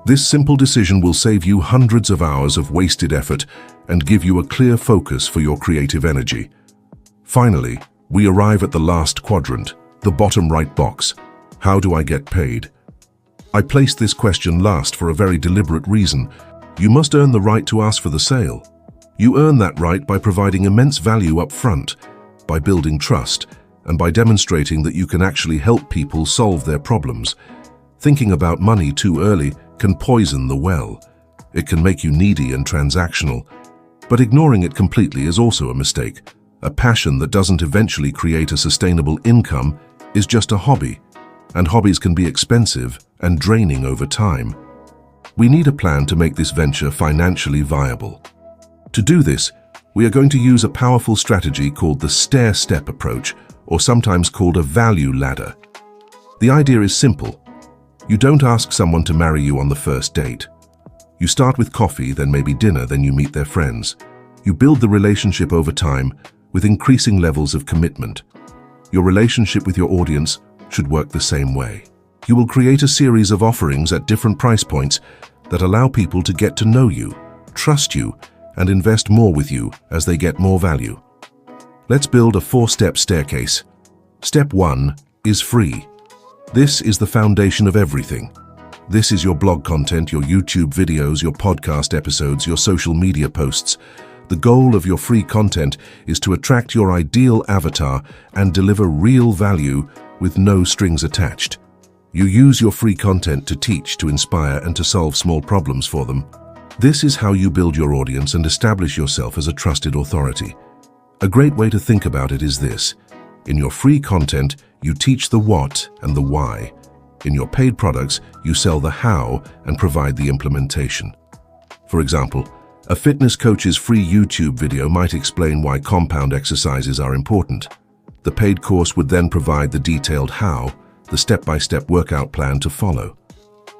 This simple decision will save you hundreds of hours of wasted effort and give you a clear focus for your creative energy. Finally, we arrive at the last quadrant, the bottom right box. How do I get paid? I placed this question last for a very deliberate reason. You must earn the right to ask for the sale. You earn that right by providing immense value up front, by building trust, and by demonstrating that you can actually help people solve their problems. Thinking about money too early can poison the well. It can make you needy and transactional. But ignoring it completely is also a mistake. A passion that doesn't eventually create a sustainable income is just a hobby, and hobbies can be expensive and draining over time. We need a plan to make this venture financially viable. To do this, we are going to use a powerful strategy called the stair-step approach, or sometimes called a value ladder. The idea is simple. You don't ask someone to marry you on the first date. You start with coffee, then maybe dinner, then you meet their friends. You build the relationship over time with increasing levels of commitment. Your relationship with your audience should work the same way. You will create a series of offerings at different price points that allow people to get to know you, trust you, and invest more with you as they get more value. Let's build a 4-step staircase. Step 1 is free. This is the foundation of everything. This is your blog content, your YouTube videos, your podcast episodes, your social media posts. The goal of your free content is to attract your ideal avatar and deliver real value with no strings attached. You use your free content to teach, to inspire, and to solve small problems for them. This is how you build your audience and establish yourself as a trusted authority. A great way to think about it is this. In your free content, you teach the what and the why. In your paid products, you sell the how and provide the implementation. For example, a fitness coach's free YouTube video might explain why compound exercises are important. The paid course would then provide the detailed how, the step-by-step workout plan to follow.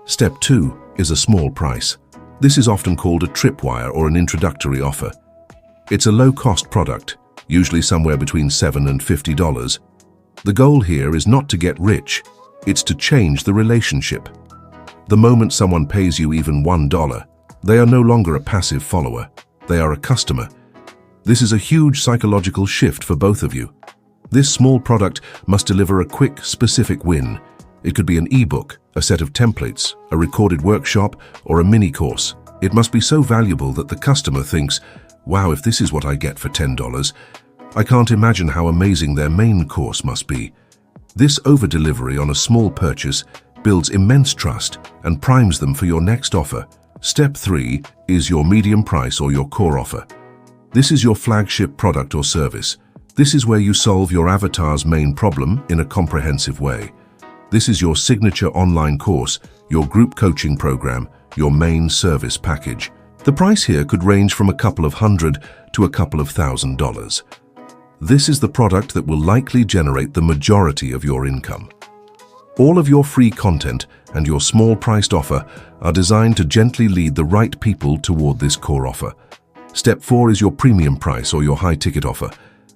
Step 2 is a small price. This is often called a tripwire or an introductory offer. It's a low-cost product, usually somewhere between $7 and $50. The goal here is not to get rich, it's to change the relationship. The moment someone pays you even $1, they are no longer a passive follower, they are a customer. This is a huge psychological shift for both of you. This small product must deliver a quick, specific win. It could be an ebook, a set of templates, a recorded workshop, or a mini course. It must be so valuable that the customer thinks, wow, if this is what I get for $10, I can't imagine how amazing their main course must be. This over-delivery on a small purchase builds immense trust and primes them for your next offer. Step 3 is your medium price or your core offer. This is your flagship product or service. This is where you solve your avatar's main problem in a comprehensive way. This is your signature online course, your group coaching program, your main service package. The price here could range from a couple of $100 to a couple of $1,000. This is the product that will likely generate the majority of your income. All of your free content and your small-priced offer are designed to gently lead the right people toward this core offer. Step 4 is your premium price or your high-ticket offer.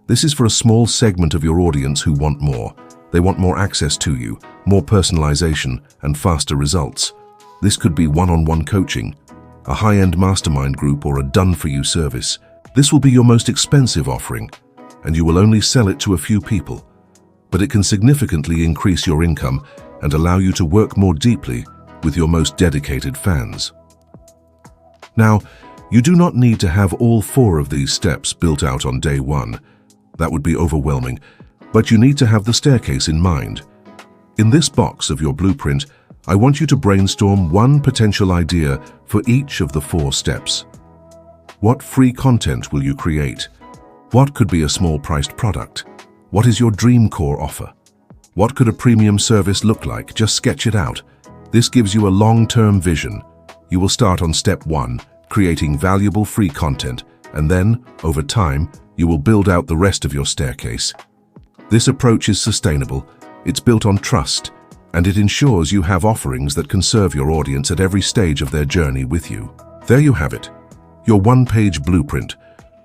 This is for a small segment of your audience who want more. They want more access to you, more personalization, and faster results. This could be one-on-one coaching, a high-end mastermind group, or a done-for-you service. This will be your most expensive offering, and you will only sell it to a few people. But it can significantly increase your income and allow you to work more deeply with your most dedicated fans. Now, you do not need to have all 4 of these steps built out on day 1. That would be overwhelming, but you need to have the staircase in mind. In this box of your blueprint, I want you to brainstorm one potential idea for each of the 4 steps. What free content will you create? What could be a small-priced product? What is your dream core offer? What could a premium service look like? Just sketch it out. This gives you a long-term vision. You will start on step 1, creating valuable free content, and then, over time, you will build out the rest of your staircase. This approach is sustainable, it's built on trust, and it ensures you have offerings that can serve your audience at every stage of their journey with you. There you have it, your one-page blueprint.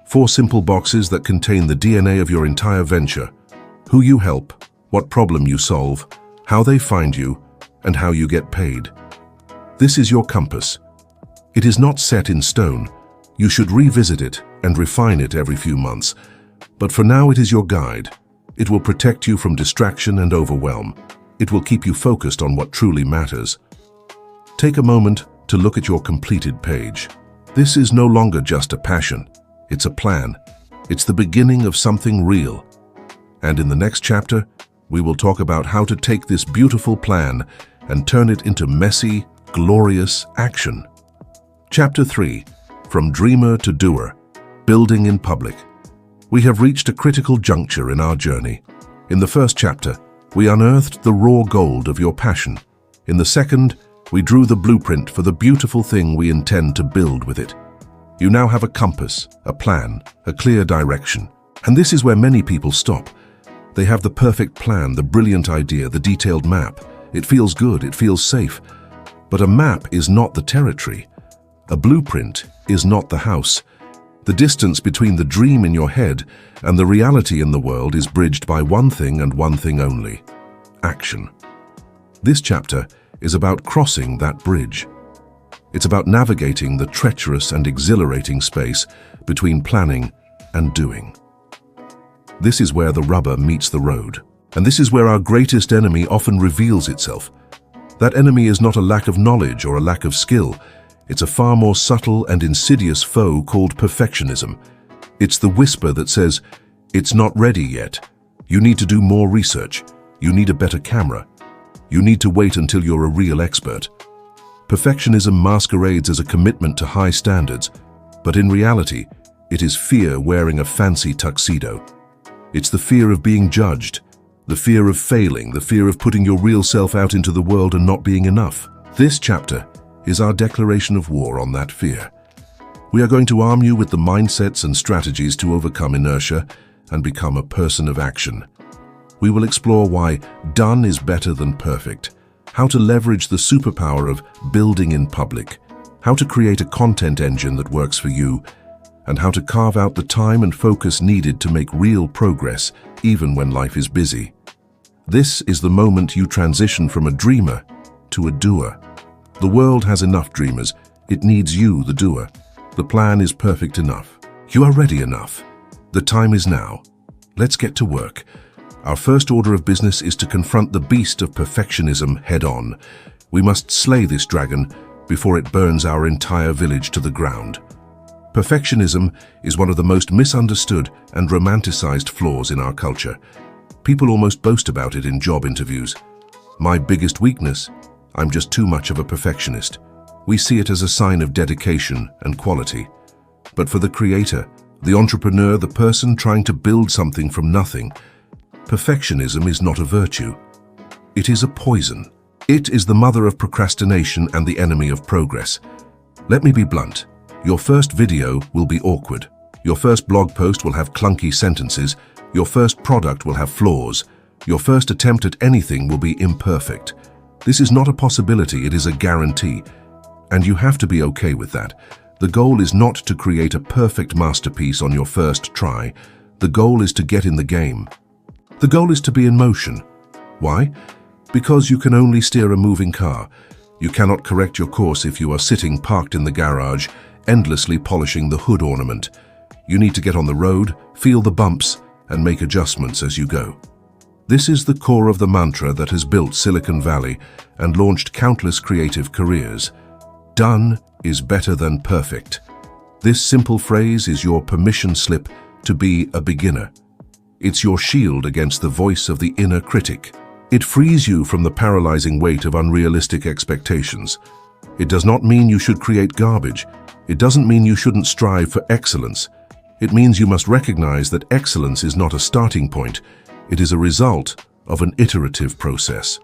4 simple boxes that contain the DNA of your entire venture. Who you help, what problem you solve, how they find you, and how you get paid. This is your compass. It is not set in stone. You should revisit it and refine it every few months. But for now, it is your guide. It will protect you from distraction and overwhelm. It will keep you focused on what truly matters. Take a moment to look at your completed page. This is no longer just a passion. It's a plan. It's the beginning of something real. And in the next chapter, we will talk about how to take this beautiful plan and turn it into messy, glorious action. Chapter 3, From Dreamer to Doer, Building in Public. We have reached a critical juncture in our journey. In the first chapter, we unearthed the raw gold of your passion. In the second, we drew the blueprint for the beautiful thing we intend to build with it. You now have a compass, a plan, a clear direction. And this is where many people stop. They have the perfect plan, the brilliant idea, the detailed map. It feels good, it feels safe. But a map is not the territory. A blueprint is not the house. The distance between the dream in your head and the reality in the world is bridged by one thing and one thing only: action. This chapter is about crossing that bridge. It's about navigating the treacherous and exhilarating space between planning and doing. This is where the rubber meets the road. And this is where our greatest enemy often reveals itself. That enemy is not a lack of knowledge or a lack of skill. It's a far more subtle and insidious foe called perfectionism. It's the whisper that says, "It's not ready yet. You need to do more research. You need a better camera. You need to wait until you're a real expert." Perfectionism masquerades as a commitment to high standards, but in reality, it is fear wearing a fancy tuxedo. It's the fear of being judged, the fear of failing, the fear of putting your real self out into the world and not being enough. This chapter is our declaration of war on that fear. We are going to arm you with the mindsets and strategies to overcome inertia and become a person of action. We will explore why done is better than perfect, how to leverage the superpower of building in public, how to create a content engine that works for you, and how to carve out the time and focus needed to make real progress even when life is busy. This is the moment you transition from a dreamer to a doer. The world has enough dreamers. It needs you, the doer. The plan is perfect enough. You are ready enough. The time is now. Let's get to work. Our first order of business is to confront the beast of perfectionism head-on. We must slay this dragon before it burns our entire village to the ground. Perfectionism is one of the most misunderstood and romanticized flaws in our culture. People almost boast about it in job interviews. My biggest weakness? I'm just too much of a perfectionist. We see it as a sign of dedication and quality. But for the creator, the entrepreneur, the person trying to build something from nothing, perfectionism is not a virtue. It is a poison. It is the mother of procrastination and the enemy of progress. Let me be blunt. Your first video will be awkward. Your first blog post will have clunky sentences. Your first product will have flaws. Your first attempt at anything will be imperfect. This is not a possibility, it is a guarantee. And you have to be okay with that. The goal is not to create a perfect masterpiece on your first try. The goal is to get in the game. The goal is to be in motion. Why? Because you can only steer a moving car. You cannot correct your course if you are sitting parked in the garage, endlessly polishing the hood ornament. You need to get on the road, feel the bumps, and make adjustments as you go. This is the core of the mantra that has built Silicon Valley and launched countless creative careers. Done is better than perfect. This simple phrase is your permission slip to be a beginner. It's your shield against the voice of the inner critic. It frees you from the paralyzing weight of unrealistic expectations. It does not mean you should create garbage. It doesn't mean you shouldn't strive for excellence. It means you must recognize that excellence is not a starting point. It is a result of an iterative process.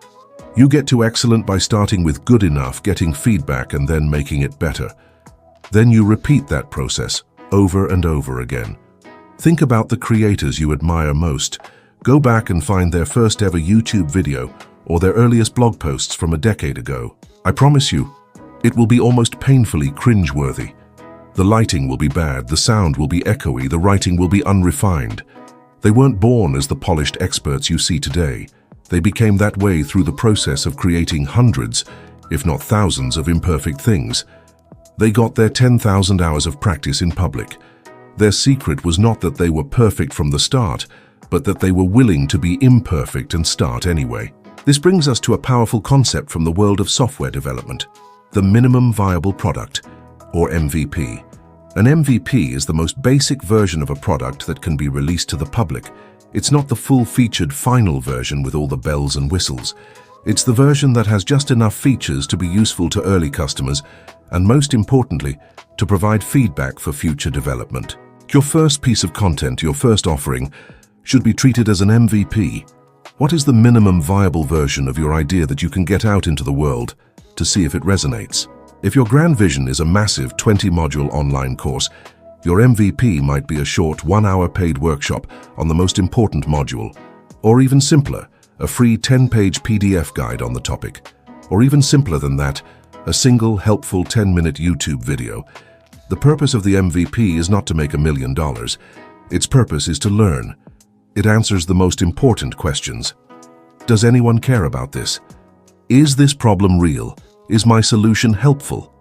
You get to excellent by starting with good enough, getting feedback, and then making it better. Then you repeat that process over and over again. Think about the creators you admire most. Go back and find their first ever YouTube video or their earliest blog posts from a decade ago. I promise you, it will be almost painfully cringe-worthy. The lighting will be bad, the sound will be echoey, the writing will be unrefined. They weren't born as the polished experts you see today. They became that way through the process of creating hundreds, if not thousands, of imperfect things. They got their 10,000 hours of practice in public. Their secret was not that they were perfect from the start, but that they were willing to be imperfect and start anyway. This brings us to a powerful concept from the world of software development, the minimum viable product, or MVP. An MVP is the most basic version of a product that can be released to the public. It's not the full-featured final version with all the bells and whistles. It's the version that has just enough features to be useful to early customers, and most importantly, to provide feedback for future development. Your first piece of content, your first offering, should be treated as an MVP. What is the minimum viable version of your idea that you can get out into the world to see if it resonates? If your grand vision is a massive 20-module online course, your MVP might be a short 1-hour paid workshop on the most important module, or even simpler, a free 10-page PDF guide on the topic, or even simpler than that, a single helpful 10-minute YouTube video. The purpose of the MVP is not to make $1 million. Its purpose is to learn. It answers the most important questions. Does anyone care about this? Is this problem real? Is my solution helpful?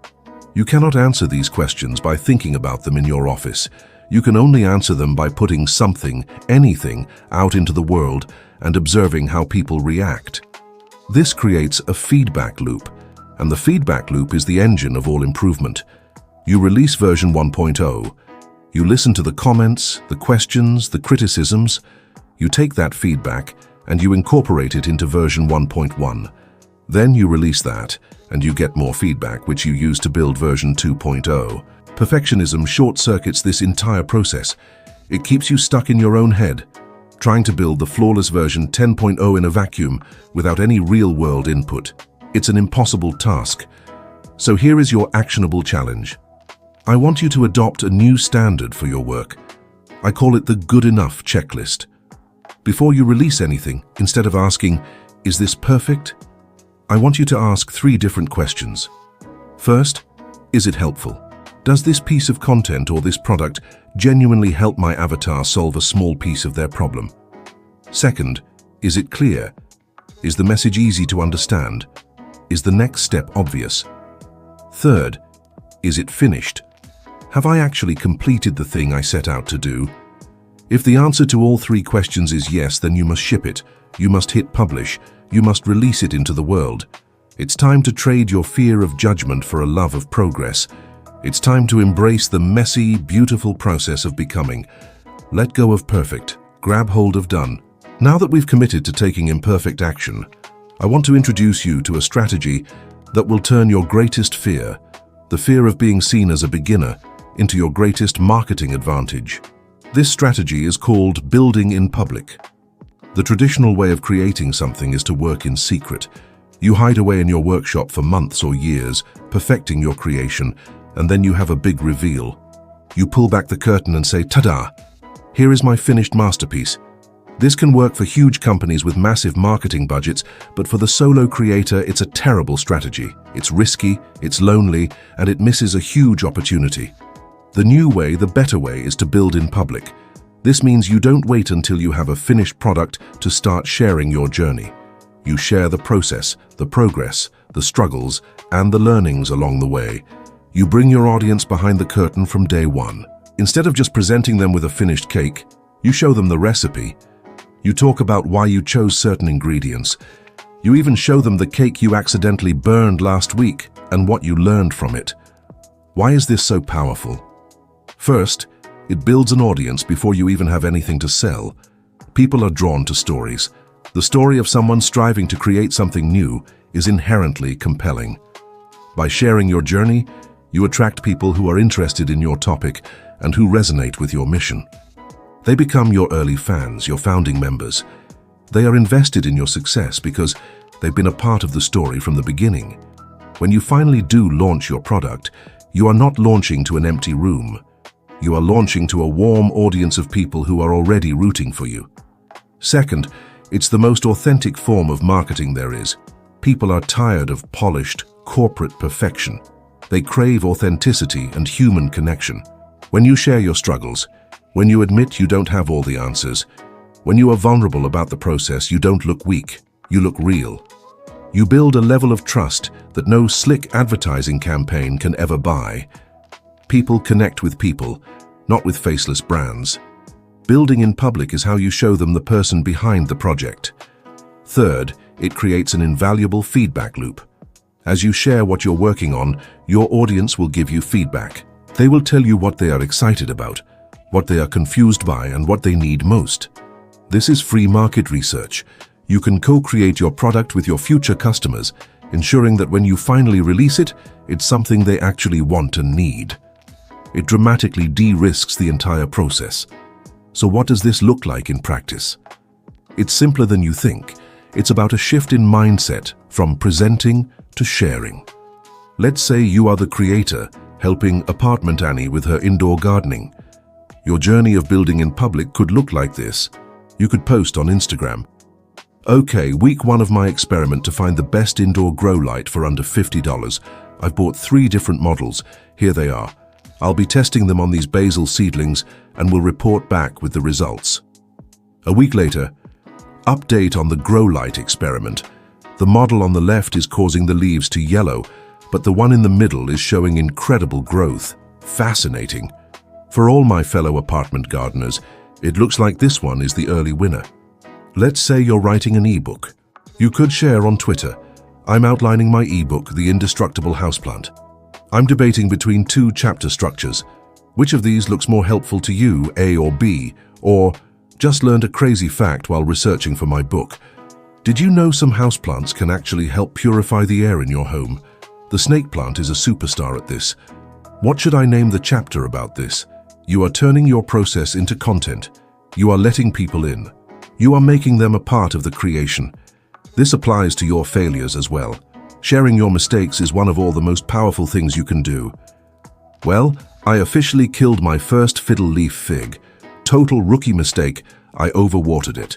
You cannot answer these questions by thinking about them in your office. You can only answer them by putting something, anything, out into the world and observing how people react. This creates a feedback loop, and the feedback loop is the engine of all improvement. You release version 1.0. You listen to the comments, the questions, the criticisms. You take that feedback and you incorporate it into version 1.1. Then you release that, and you get more feedback, which you use to build version 2.0. Perfectionism short-circuits this entire process. It keeps you stuck in your own head, trying to build the flawless version 10.0 in a vacuum without any real-world input. It's an impossible task. So here is your actionable challenge. I want you to adopt a new standard for your work. I call it the good enough checklist. Before you release anything, instead of asking, "Is this perfect?" I want you to ask 3 different questions. First, is it helpful? Does this piece of content or this product genuinely help my avatar solve a small piece of their problem? Second, is it clear? Is the message easy to understand? Is the next step obvious? Third, is it finished? Have I actually completed the thing I set out to do? If the answer to all three questions is yes, then you must ship it. You must hit publish. You must release it into the world. It's time to trade your fear of judgment for a love of progress. It's time to embrace the messy, beautiful process of becoming. Let go of perfect. Grab hold of done. Now that we've committed to taking imperfect action, I want to introduce you to a strategy that will turn your greatest fear, the fear of being seen as a beginner, into your greatest marketing advantage. This strategy is called building in public. The traditional way of creating something is to work in secret. You hide away in your workshop for months or years, perfecting your creation, and then you have a big reveal. You pull back the curtain and say, "Ta-da! Here is my finished masterpiece." This can work for huge companies with massive marketing budgets, but for the solo creator, it's a terrible strategy. It's risky, it's lonely, and it misses a huge opportunity. The new way, the better way, is to build in public. This means you don't wait until you have a finished product to start sharing your journey. You share the process, the progress, the struggles, and the learnings along the way. You bring your audience behind the curtain from day one. Instead of just presenting them with a finished cake, you show them the recipe. You talk about why you chose certain ingredients. You even show them the cake you accidentally burned last week and what you learned from it. Why is this so powerful? First, it builds an audience before you even have anything to sell. People are drawn to stories. The story of someone striving to create something new is inherently compelling. By sharing your journey, you attract people who are interested in your topic and who resonate with your mission. They become your early fans, your founding members. They are invested in your success because they've been a part of the story from the beginning. When you finally do launch your product, you are not launching to an empty room. You are launching to a warm audience of people who are already rooting for you. Second, it's the most authentic form of marketing there is. People are tired of polished, corporate perfection. They crave authenticity and human connection. When you share your struggles, when you admit you don't have all the answers, when you are vulnerable about the process, you don't look weak, you look real. You build a level of trust that no slick advertising campaign can ever buy. People connect with people, not with faceless brands. Building in public is how you show them the person behind the project. Third, it creates an invaluable feedback loop. As you share what you're working on, your audience will give you feedback. They will tell you what they are excited about, what they are confused by, and what they need most. This is free market research. You can co-create your product with your future customers, ensuring that when you finally release it, it's something they actually want and need. It dramatically de-risks the entire process. So what does this look like in practice? It's simpler than you think. It's about a shift in mindset from presenting to sharing. Let's say you are the creator helping Apartment Annie with her indoor gardening. Your journey of building in public could look like this. You could post on Instagram. Okay, week 1 of my experiment to find the best indoor grow light for under $50. I've bought 3 different models. Here they are. I'll be testing them on these basil seedlings and will report back with the results. A week later, update on the grow light experiment. The model on the left is causing the leaves to yellow, but the one in the middle is showing incredible growth. Fascinating. For all my fellow apartment gardeners, it looks like this one is the early winner. Let's say you're writing an ebook. You could share on Twitter, "I'm outlining my ebook, The Indestructible Houseplant. I'm debating between 2 chapter structures. Which of these looks more helpful to you, A or B? Or, just learned a crazy fact while researching for my book. Did you know some houseplants can actually help purify the air in your home? The snake plant is a superstar at this. What should I name the chapter about this?" You are turning your process into content. You are letting people in. You are making them a part of the creation. This applies to your failures as well. Sharing your mistakes is one of all the most powerful things you can do. Well, I officially killed my first fiddle leaf fig. Total rookie mistake, I overwatered it.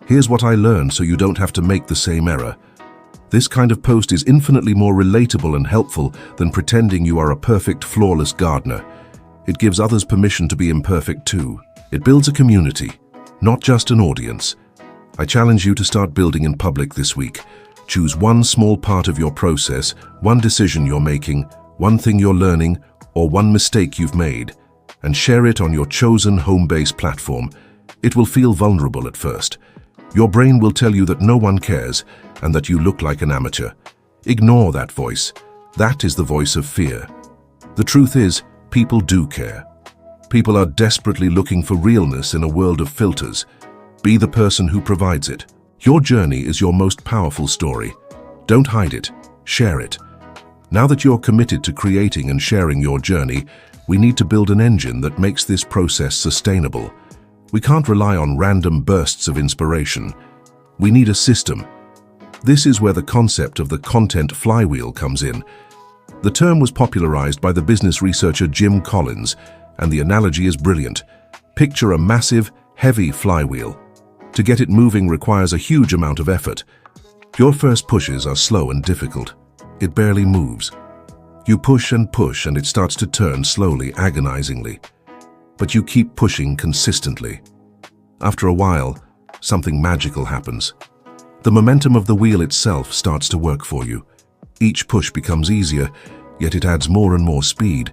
Here's what I learned so you don't have to make the same error. This kind of post is infinitely more relatable and helpful than pretending you are a perfect, flawless gardener. It gives others permission to be imperfect too. It builds a community, not just an audience. I challenge you to start building in public this week. Choose one small part of your process, one decision you're making, one thing you're learning, or one mistake you've made, and share it on your chosen home-based platform. It will feel vulnerable at first. Your brain will tell you that no one cares and that you look like an amateur. Ignore that voice. That is the voice of fear. The truth is, people do care. People are desperately looking for realness in a world of filters. Be the person who provides it. Your journey is your most powerful story. Don't hide it. Share it. Now that you're committed to creating and sharing your journey, we need to build an engine that makes this process sustainable. We can't rely on random bursts of inspiration. We need a system. This is where the concept of the content flywheel comes in. The term was popularized by the business researcher Jim Collins, and the analogy is brilliant. Picture a massive, heavy flywheel. To get it moving requires a huge amount of effort. Your first pushes are slow and difficult. It barely moves. You push and it starts to turn slowly, agonizingly. But you keep pushing consistently. After a while, something magical happens. The momentum of the wheel itself starts to work for you. Each push becomes easier, yet it adds more and more speed.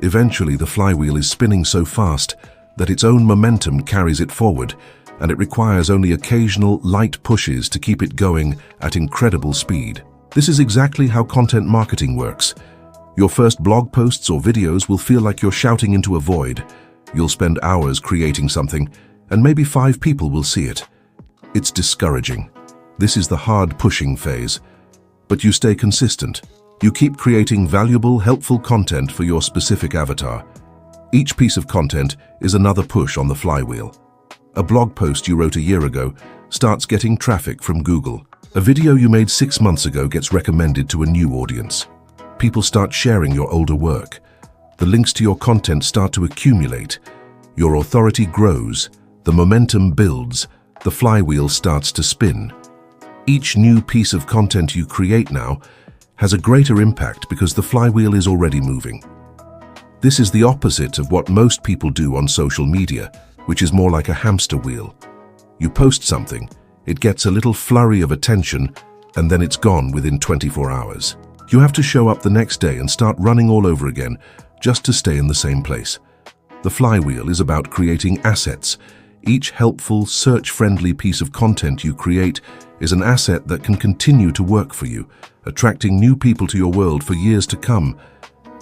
Eventually, the flywheel is spinning so fast that its own momentum carries it forward, and it requires only occasional light pushes to keep it going at incredible speed. This is exactly how content marketing works. Your first blog posts or videos will feel like you're shouting into a void. You'll spend hours creating something, and maybe 5 people will see it. It's discouraging. This is the hard pushing phase. But you stay consistent. You keep creating valuable, helpful content for your specific avatar. Each piece of content is another push on the flywheel. A blog post you wrote a year ago starts getting traffic from Google. A video you made 6 months ago gets recommended to a new audience. People start sharing your older work. The links to your content start to accumulate. Your authority grows. The momentum builds. The flywheel starts to spin. Each new piece of content you create now has a greater impact because the flywheel is already moving. This is the opposite of what most people do on social media, which is more like a hamster wheel. You post something, it gets a little flurry of attention, and then it's gone within 24 hours. You have to show up the next day and start running all over again just to stay in the same place. The flywheel is about creating assets. Each helpful, search-friendly piece of content you create is an asset that can continue to work for you, attracting new people to your world for years to come.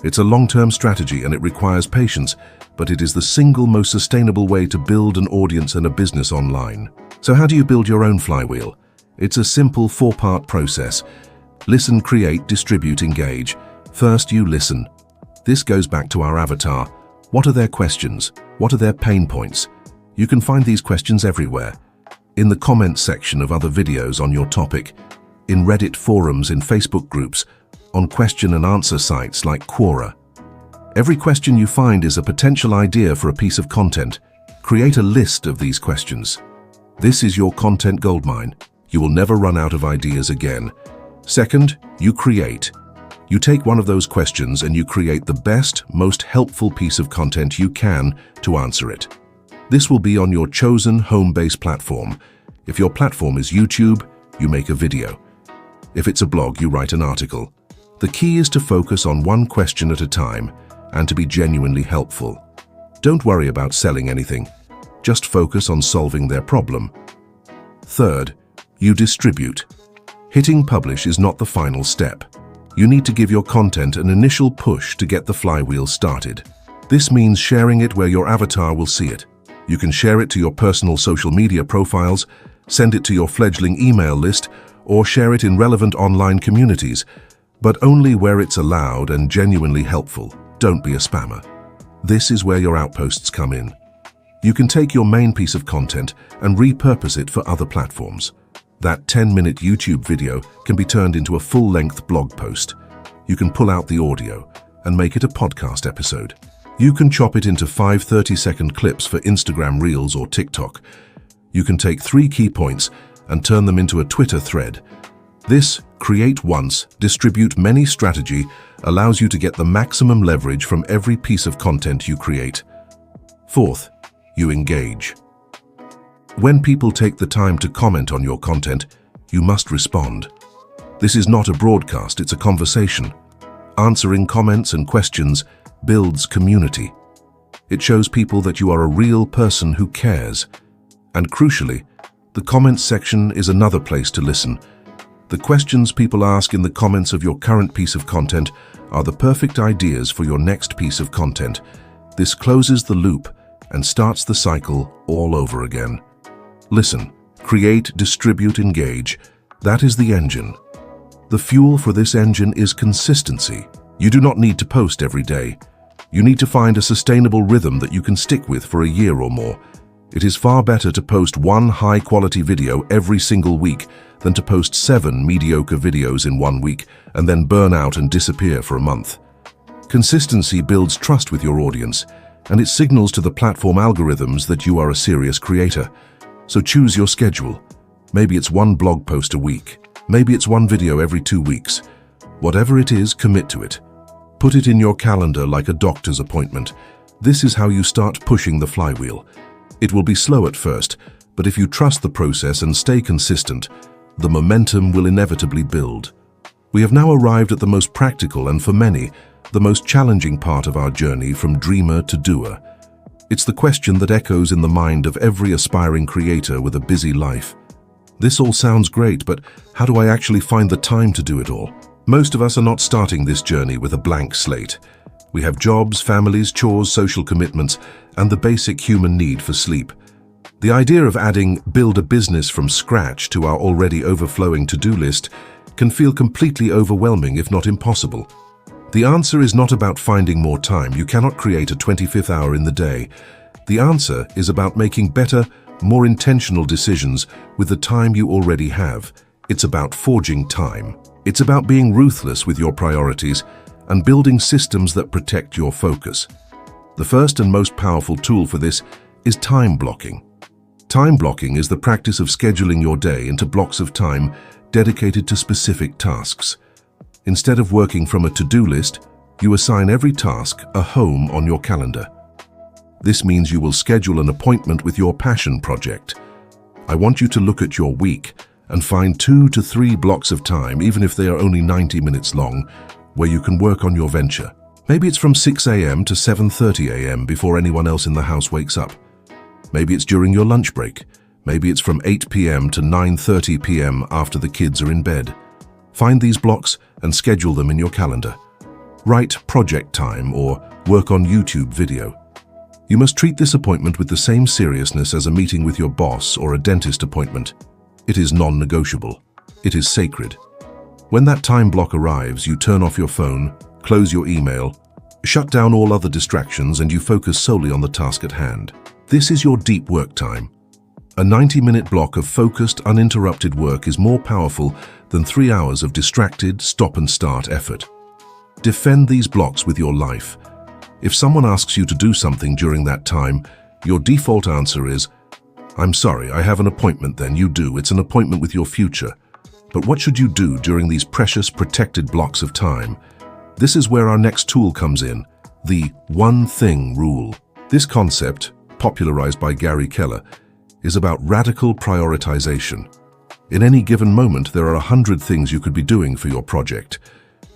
It's a long-term strategy and it requires patience, but it is the single most sustainable way to build an audience and a business online. So how do you build your own flywheel? It's a simple 4-part process. Listen, create, distribute, engage. First, you listen. This goes back to our avatar. What are their questions? What are their pain points? You can find these questions everywhere. In the comments section of other videos on your topic, in Reddit forums, in Facebook groups, on question and answer sites like Quora. Every question you find is a potential idea for a piece of content. Create a list of these questions. This is your content goldmine. You will never run out of ideas again. Second, you create. You take one of those questions and you create the best, most helpful piece of content you can to answer it. This will be on your chosen home-based platform. If your platform is YouTube, you make a video. If it's a blog, you write an article. The key is to focus on one question at a time and to be genuinely helpful. Don't worry about selling anything. Just focus on solving their problem. Third, you distribute. Hitting publish is not the final step. You need to give your content an initial push to get the flywheel started. This means sharing it where your avatar will see it. You can share it to your personal social media profiles, send it to your fledgling email list, or share it in relevant online communities, but only where it's allowed and genuinely helpful. Don't be a spammer. This is where your outposts come in. You can take your main piece of content and repurpose it for other platforms. That 10-minute YouTube video can be turned into a full-length blog post. You can pull out the audio and make it a podcast episode. You can chop it into 5 30-second clips for Instagram Reels or TikTok. You can take 3 key points and turn them into a Twitter thread. This create once, distribute many strategy allows you to get the maximum leverage from every piece of content you create. Fourth, you engage. When people take the time to comment on your content, you must respond. This is not a broadcast, it's a conversation. Answering comments and questions builds community. It shows people that you are a real person who cares. And crucially, the comments section is another place to listen. The questions people ask in the comments of your current piece of content are the perfect ideas for your next piece of content. This closes the loop and starts the cycle all over again. Listen, create, distribute, engage. That is the engine. The fuel for this engine is consistency. You do not need to post every day. You need to find a sustainable rhythm that you can stick with for a year or more. It is far better to post one high-quality video every single week than to post 7 mediocre videos in 1 week and then burn out and disappear for a month. Consistency builds trust with your audience, and it signals to the platform algorithms that you are a serious creator. So choose your schedule. Maybe it's 1 blog post a week. Maybe it's 1 video every 2 weeks. Whatever it is, commit to it. Put it in your calendar like a doctor's appointment. This is how you start pushing the flywheel. It will be slow at first, but if you trust the process and stay consistent, the momentum will inevitably build. We have now arrived at the most practical and, for many, the most challenging part of our journey from dreamer to doer. It's the question that echoes in the mind of every aspiring creator with a busy life. This all sounds great, but how do I actually find the time to do it all? Most of us are not starting this journey with a blank slate. We have jobs, families, chores, social commitments, and the basic human need for sleep. The idea of adding build a business from scratch to our already overflowing to-do list can feel completely overwhelming, if not impossible. The answer is not about finding more time. You cannot create a 25th hour in the day. The answer is about making better, more intentional decisions with the time you already have. It's about forging time. It's about being ruthless with your priorities and building systems that protect your focus. The first and most powerful tool for this is time blocking. Time blocking is the practice of scheduling your day into blocks of time dedicated to specific tasks. Instead of working from a to-do list, you assign every task a home on your calendar. This means you will schedule an appointment with your passion project. I want you to look at your week and find 2 to 3 blocks of time, even if they are only 90 minutes long, where you can work on your venture. Maybe it's from 6 a.m. to 7:30 a.m. before anyone else in the house wakes up. Maybe it's during your lunch break. Maybe it's from 8 p.m. to 9:30 p.m. after the kids are in bed. Find these blocks and schedule them in your calendar. Write project time or work on YouTube video. You must treat this appointment with the same seriousness as a meeting with your boss or a dentist appointment. It is non-negotiable. It is sacred. When that time block arrives, you turn off your phone, close your email, shut down all other distractions, and you focus solely on the task at hand. This is your deep work time. A 90-minute block of focused, uninterrupted work is more powerful than 3 hours of distracted, stop-and-start effort. Defend these blocks with your life. If someone asks you to do something during that time, your default answer is, "I'm sorry, I have an appointment." Then you do. It's an appointment with your future. But what should you do during these precious, protected blocks of time? This is where our next tool comes in, the one thing rule. This concept, popularized by Gary Keller, is about radical prioritization. In any given moment, there are 100 things you could be doing for your project.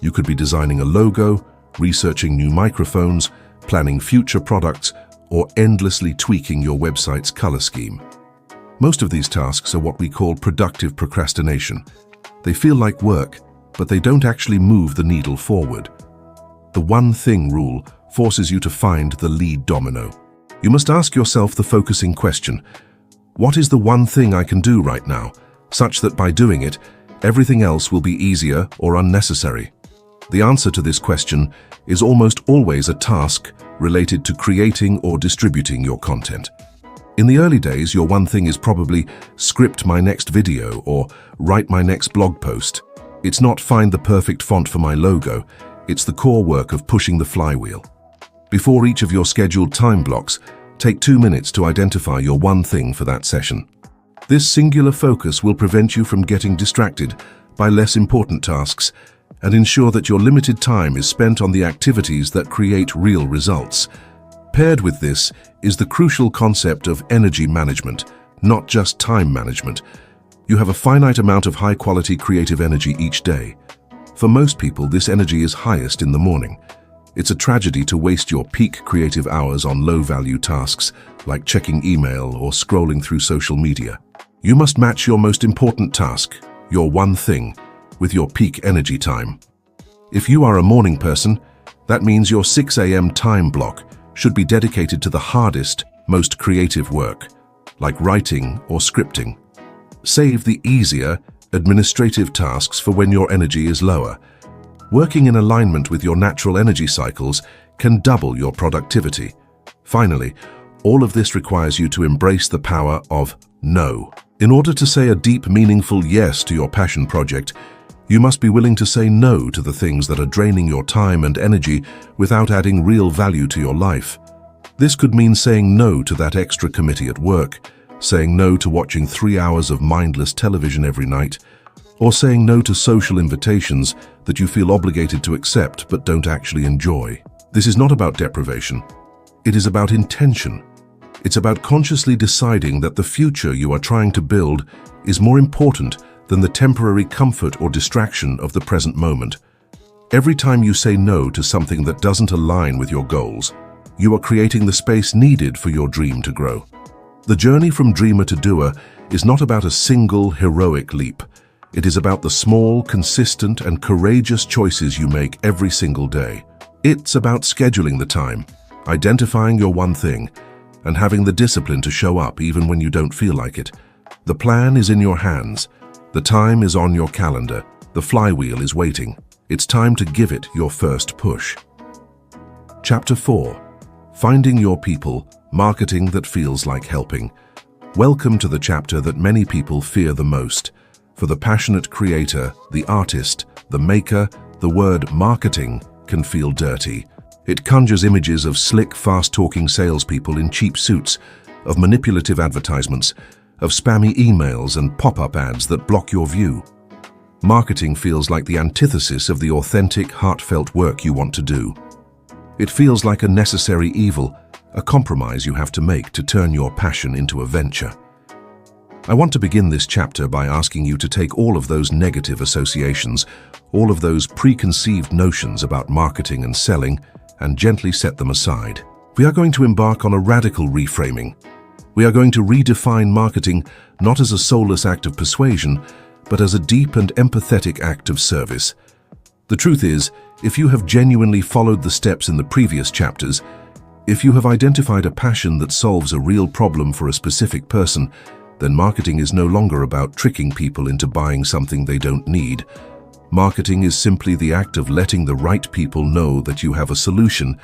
You could be designing a logo, researching new microphones, planning future products, or endlessly tweaking your website's color scheme. Most of these tasks are what we call productive procrastination. They feel like work, but they don't actually move the needle forward. The one thing rule forces you to find the lead domino. You must ask yourself the focusing question: what is the one thing I can do right now, such that by doing it, everything else will be easier or unnecessary? The answer to this question is almost always a task related to creating or distributing your content. In the early days, your one thing is probably script my next video or write my next blog post. It's not find the perfect font for my logo. It's the core work of pushing the flywheel. Before each of your scheduled time blocks, take 2 minutes to identify your one thing for that session. This singular focus will prevent you from getting distracted by less important tasks and ensure that your limited time is spent on the activities that create real results. Paired with this is the crucial concept of energy management, not just time management. You have a finite amount of high-quality creative energy each day. For most people, this energy is highest in the morning. It's a tragedy to waste your peak creative hours on low-value tasks, like checking email or scrolling through social media. You must match your most important task, your one thing, with your peak energy time. If you are a morning person, that means your 6 a.m. time block should be dedicated to the hardest, most creative work, like writing or scripting. Save the easier, administrative tasks for when your energy is lower. Working in alignment with your natural energy cycles can double your productivity. Finally, all of this requires you to embrace the power of no. In order to say a deep, meaningful yes to your passion project, you must be willing to say no to the things that are draining your time and energy without adding real value to your life. This could mean saying no to that extra committee at work, saying no to watching 3 hours of mindless television every night, or saying no to social invitations that you feel obligated to accept but don't actually enjoy. This is not about deprivation. It is about intention. It's about consciously deciding that the future you are trying to build is more important than the temporary comfort or distraction of the present moment. Every time you say no to something that doesn't align with your goals, you are creating the space needed for your dream to grow. The journey from dreamer to doer is not about a single heroic leap. It is about the small, consistent, and courageous choices you make every single day. It's about scheduling the time, identifying your one thing, and having the discipline to show up even when you don't feel like it. The plan is in your hands. The time is on your calendar. The flywheel is waiting. It's time to give it your first push. Chapter 4. Finding your people, marketing that feels like helping. Welcome to the chapter that many people fear the most. For the passionate creator, the artist, the maker, the word marketing can feel dirty. It conjures images of slick, fast-talking salespeople in cheap suits, of manipulative advertisements, of spammy emails and pop-up ads that block your view. Marketing feels like the antithesis of the authentic, heartfelt work you want to do. It feels like a necessary evil, a compromise you have to make to turn your passion into a venture. I want to begin this chapter by asking you to take all of those negative associations, all of those preconceived notions about marketing and selling, and gently set them aside. We are going to embark on a radical reframing. We are going to redefine marketing not as a soulless act of persuasion, but as a deep and empathetic act of service. The truth is, if you have genuinely followed the steps in the previous chapters, if you have identified a passion that solves a real problem for a specific person, then marketing is no longer about tricking people into buying something they don't need. Marketing is simply the act of letting the right people know that you have a solution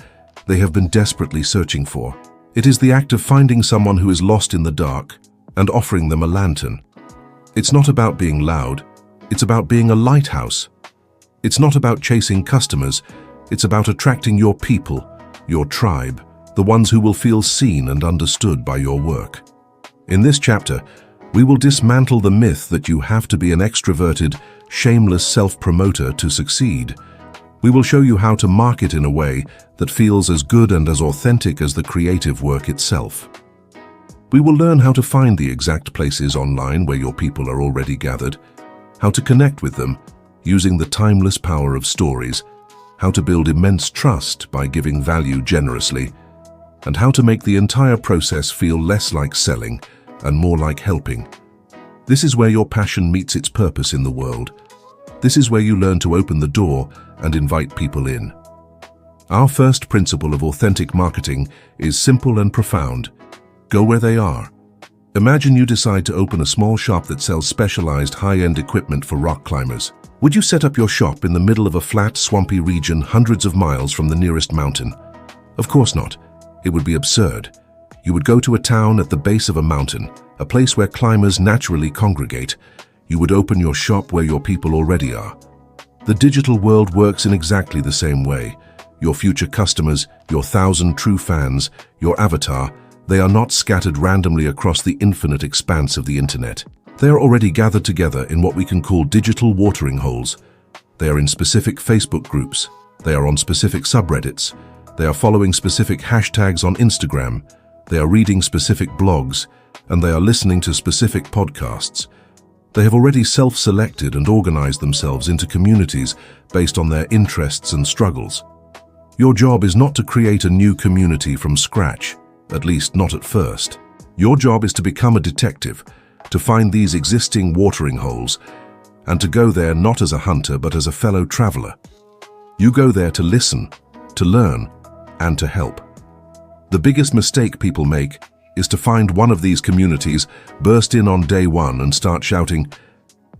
they have been desperately searching for. It is the act of finding someone who is lost in the dark and offering them a lantern. It's not about being loud, it's about being a lighthouse. It's not about chasing customers, it's about attracting your people, your tribe, the ones who will feel seen and understood by your work. In this chapter, we will dismantle the myth that you have to be an extroverted, shameless self-promoter to succeed. We will show you how to market in a way that feels as good and as authentic as the creative work itself. We will learn how to find the exact places online where your people are already gathered, how to connect with them using the timeless power of stories, how to build immense trust by giving value generously, and how to make the entire process feel less like selling and more like helping. This is where your passion meets its purpose in the world. This is where you learn to open the door and invite people in. Our first principle of authentic marketing is simple and profound. Go where they are. Imagine you decide to open a small shop that sells specialized high-end equipment for rock climbers. Would you set up your shop in the middle of a flat, swampy region hundreds of miles from the nearest mountain? Of course not. It would be absurd. You would go to a town at the base of a mountain, a place where climbers naturally congregate. You would open your shop where your people already are. The digital world works in exactly the same way. Your future customers, your 1,000 true fans, your avatar, they are not scattered randomly across the infinite expanse of the internet. They are already gathered together in what we can call digital watering holes. They are in specific Facebook groups. They are on specific subreddits. They are following specific hashtags on Instagram. They are reading specific blogs. and they are listening to specific podcasts. They have already self-selected and organized themselves into communities based on their interests and struggles. Your job is not to create a new community from scratch, at least not at first. Your job is to become a detective, to find these existing watering holes, and to go there not as a hunter but as a fellow traveler. You go there to listen, to learn, and to help. The biggest mistake people make is to find one of these communities, burst in on day one and start shouting,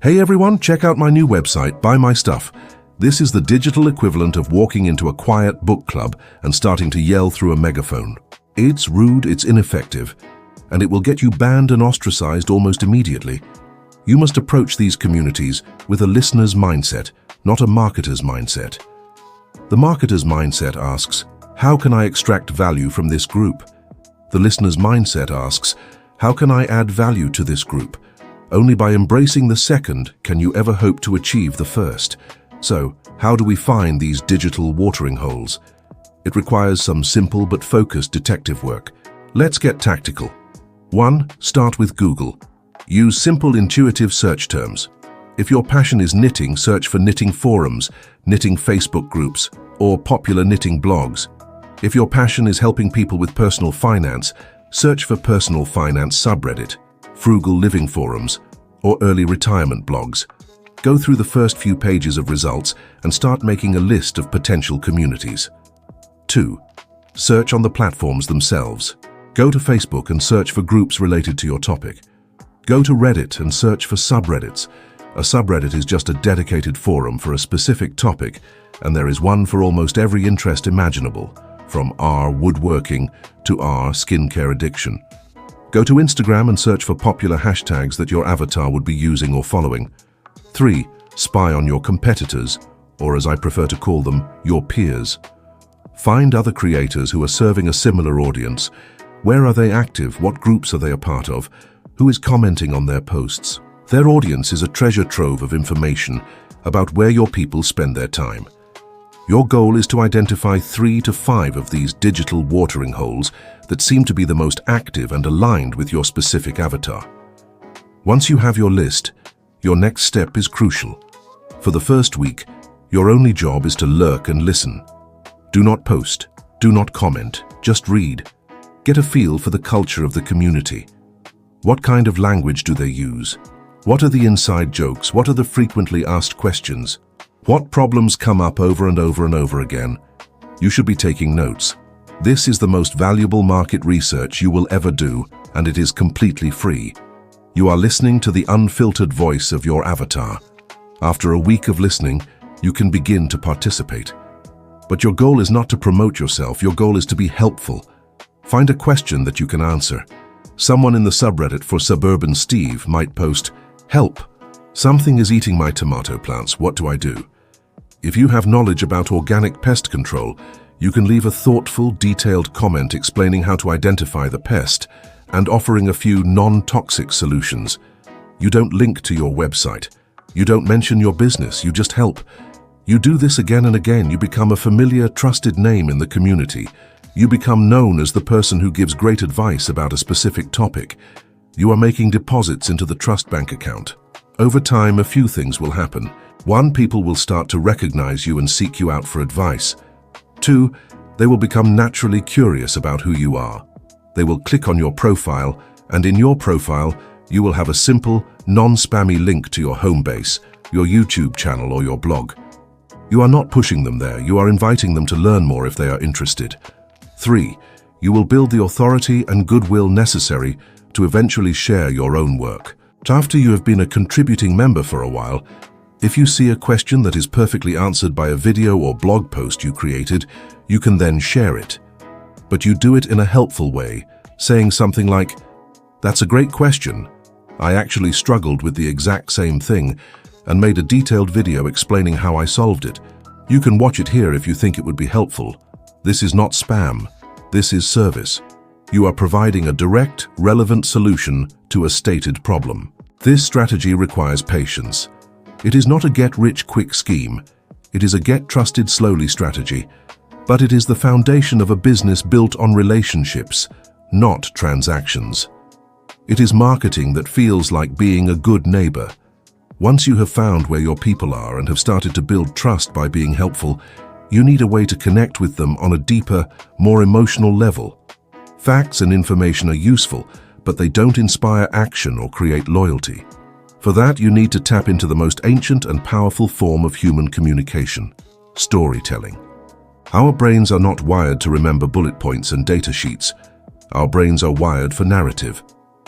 "Hey everyone, check out my new website, buy my stuff." This is the digital equivalent of walking into a quiet book club and starting to yell through a megaphone. It's rude, it's ineffective, and it will get you banned and ostracized almost immediately. You must approach these communities with a listener's mindset, not a marketer's mindset. The marketer's mindset asks, how can I extract value from this group? The listener's mindset asks, how can I add value to this group? Only by embracing the second can you ever hope to achieve the first. So, how do we find these digital watering holes? It requires some simple but focused detective work. Let's get tactical. 1. Start with Google. Use simple, intuitive search terms. If your passion is knitting, search for knitting forums, knitting Facebook groups, or popular knitting blogs. If your passion is helping people with personal finance, search for personal finance subreddit, frugal living forums, or early retirement blogs. Go through the first few pages of results and start making a list of potential communities. 2. Search on the platforms themselves. Go to Facebook and search for groups related to your topic. Go to Reddit and search for subreddits. A subreddit is just a dedicated forum for a specific topic, and there is one for almost every interest imaginable, from R woodworking to R skincare addiction. Go to Instagram and search for popular hashtags that your avatar would be using or following. 3. Spy on your competitors, or as I prefer to call them, your peers. Find other creators who are serving a similar audience. Where are they active? What groups are they a part of? Who is commenting on their posts? Their audience is a treasure trove of information about where your people spend their time. Your goal is to identify 3 to 5 of these digital watering holes that seem to be the most active and aligned with your specific avatar. Once you have your list, your next step is crucial. For the first week, your only job is to lurk and listen. Do not post, do not comment, just read. Get a feel for the culture of the community. What kind of language do they use? What are the inside jokes? What are the frequently asked questions? What problems come up over and over and over again? You should be taking notes. This is the most valuable market research you will ever do, and it is completely free. You are listening to the unfiltered voice of your avatar. After a week of listening, you can begin to participate. But your goal is not to promote yourself, your goal is to be helpful. Find a question that you can answer. Someone in the subreddit for Suburban Steve might post, "Help! Something is eating my tomato plants, what do I do?" If you have knowledge about organic pest control, you can leave a thoughtful, detailed comment explaining how to identify the pest and offering a few non-toxic solutions. You don't link to your website. You don't mention your business, you just help. You do this again and again, you become a familiar, trusted name in the community. You become known as the person who gives great advice about a specific topic. You are making deposits into the trust bank account. Over time, a few things will happen. 1. People will start to recognize you and seek you out for advice. 2. They will become naturally curious about who you are. They will click on your profile, and in your profile, you will have a simple, non-spammy link to your home base, your YouTube channel or your blog. You are not pushing them there, you are inviting them to learn more if they are interested. 3. You will build the authority and goodwill necessary to eventually share your own work. After you have been a contributing member for a while, if you see a question that is perfectly answered by a video or blog post you created, you can then share it. But you do it in a helpful way, saying something like, "That's a great question. I actually struggled with the exact same thing and made a detailed video explaining how I solved it. You can watch it here if you think it would be helpful. This is not spam. This is service. You are providing a direct, relevant solution to a stated problem." This strategy requires patience. It is not a get-rich-quick scheme. It is a get-trusted-slowly strategy. But it is the foundation of a business built on relationships, not transactions. It is marketing that feels like being a good neighbor. Once you have found where your people are and have started to build trust by being helpful, you need a way to connect with them on a deeper, more emotional level. Facts and information are useful, but they don't inspire action or create loyalty. For that, you need to tap into the most ancient and powerful form of human communication: storytelling. Our brains are not wired to remember bullet points and data sheets. Our brains are wired for narrative.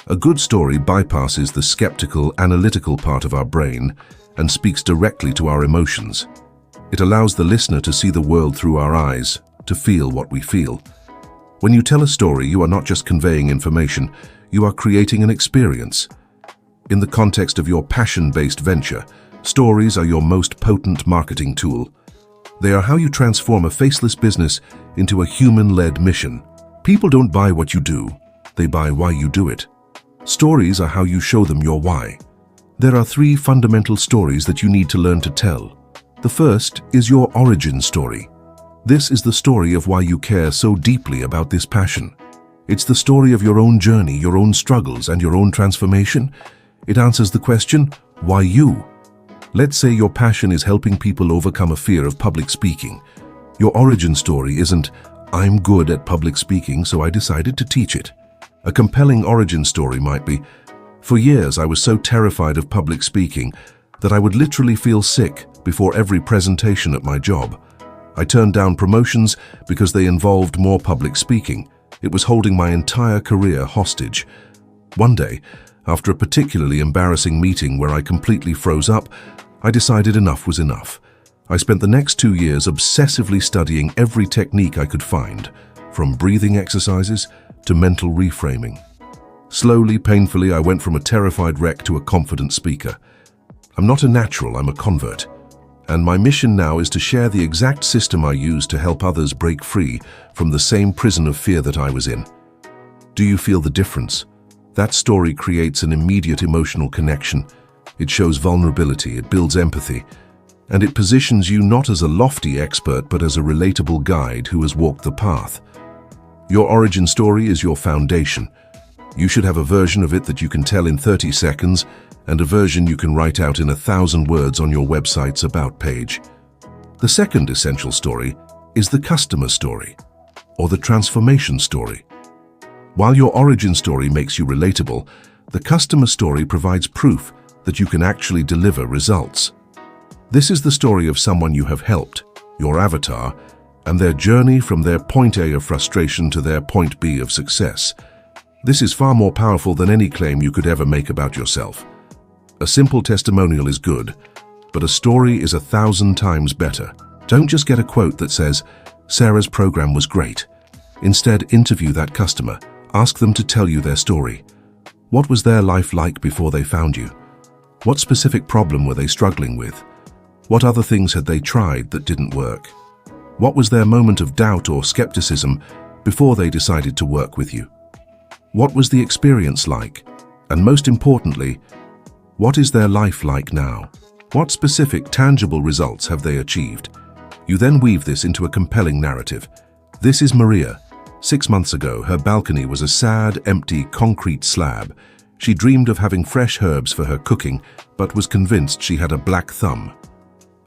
A good story bypasses the skeptical, analytical part of our brain and speaks directly to our emotions. It allows the listener to see the world through our eyes, to feel what we feel. When you tell a story, you are not just conveying information, you are creating an experience. In the context of your passion-based venture, stories are your most potent marketing tool. They are how you transform a faceless business into a human-led mission. People don't buy what you do, they buy why you do it. Stories are how you show them your why. There are 3 fundamental stories that you need to learn to tell. The first is your origin story. This is the story of why you care so deeply about this passion. It's the story of your own journey, your own struggles, and your own transformation. It answers the question, why you? Let's say your passion is helping people overcome a fear of public speaking. Your origin story isn't, I'm good at public speaking, so I decided to teach it. A compelling origin story might be, for years I was so terrified of public speaking that I would literally feel sick before every presentation at my job. I turned down promotions because they involved more public speaking. It was holding my entire career hostage. One day, after a particularly embarrassing meeting where I completely froze up, I decided enough was enough. I spent the next 2 years obsessively studying every technique I could find, from breathing exercises to mental reframing. Slowly, painfully, I went from a terrified wreck to a confident speaker. I'm not a natural, I'm a convert. And my mission now is to share the exact system I used to help others break free from the same prison of fear that I was in. Do you feel the difference? That story creates an immediate emotional connection. It shows vulnerability, it builds empathy, and it positions you not as a lofty expert but as a relatable guide who has walked the path. Your origin story is your foundation. You should have a version of it that you can tell in 30 seconds and a version you can write out in 1,000 words on your website's About page. The second essential story is the customer story, or the transformation story. While your origin story makes you relatable, the customer story provides proof that you can actually deliver results. This is the story of someone you have helped, your avatar, and their journey from their point A of frustration to their point B of success. This is far more powerful than any claim you could ever make about yourself. A simple testimonial is good, but a story is 1,000 times better. Don't just get a quote that says, "Sarah's program was great." Instead, interview that customer. Ask them to tell you their story. What was their life like before they found you? What specific problem were they struggling with? What other things had they tried that didn't work? What was their moment of doubt or skepticism before they decided to work with you? What was the experience like? And most importantly, what is their life like now? What specific, tangible results have they achieved? You then weave this into a compelling narrative. This is Maria. 6 months ago, her balcony was a sad, empty, concrete slab. She dreamed of having fresh herbs for her cooking, but was convinced she had a black thumb.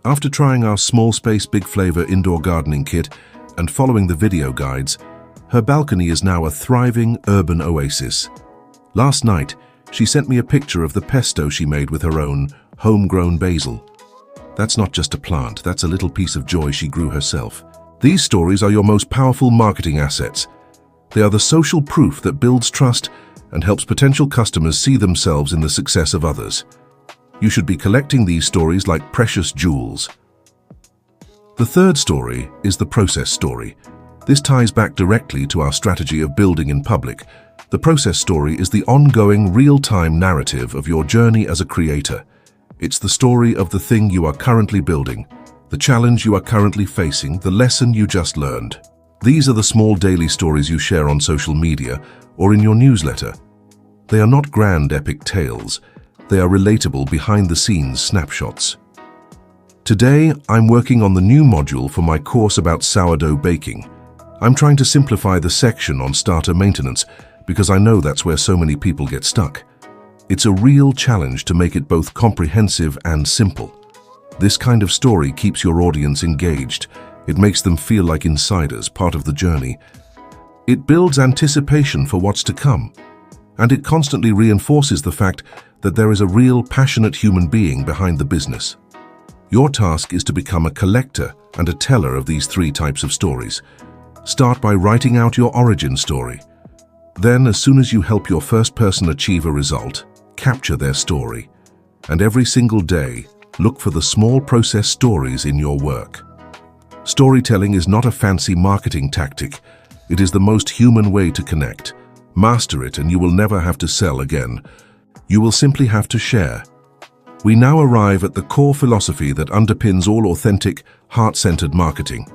After trying our small space, big flavor indoor gardening kit and following the video guides, her balcony is now a thriving urban oasis. Last night, she sent me a picture of the pesto she made with her own homegrown basil. That's not just a plant, that's a little piece of joy she grew herself. These stories are your most powerful marketing assets. They are the social proof that builds trust and helps potential customers see themselves in the success of others. You should be collecting these stories like precious jewels. The third story is the process story. This ties back directly to our strategy of building in public. The process story is the ongoing, real-time narrative of your journey as a creator. It's the story of the thing you are currently building, the challenge you are currently facing, the lesson you just learned. These are the small daily stories you share on social media or in your newsletter. They are not grand epic tales. They are relatable behind-the-scenes snapshots. Today, I'm working on the new module for my course about sourdough baking. I'm trying to simplify the section on starter maintenance, because I know that's where so many people get stuck. It's a real challenge to make it both comprehensive and simple. This kind of story keeps your audience engaged. It makes them feel like insiders, part of the journey. It builds anticipation for what's to come, and it constantly reinforces the fact that there is a real passionate human being behind the business. Your task is to become a collector and a teller of these three types of stories. Start by writing out your origin story. Then, as soon as you help your first person achieve a result, capture their story. And every single day, look for the small process stories in your work. Storytelling is not a fancy marketing tactic. It is the most human way to connect. Master it and you will never have to sell again. You will simply have to share. We now arrive at the core philosophy that underpins all authentic, heart-centered marketing.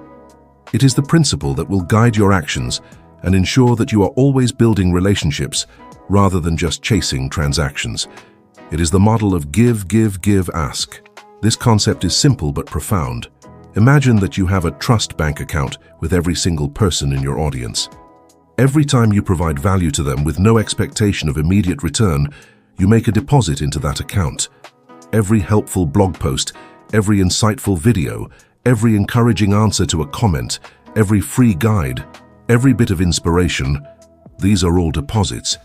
It is the principle that will guide your actions and ensure that you are always building relationships rather than just chasing transactions. It is the model of give, give, give, ask. This concept is simple but profound. Imagine that you have a trust bank account with every single person in your audience. Every time you provide value to them with no expectation of immediate return, you make a deposit into that account. Every helpful blog post, every insightful video, every encouraging answer to a comment, every free guide, every bit of inspiration, these are all deposits.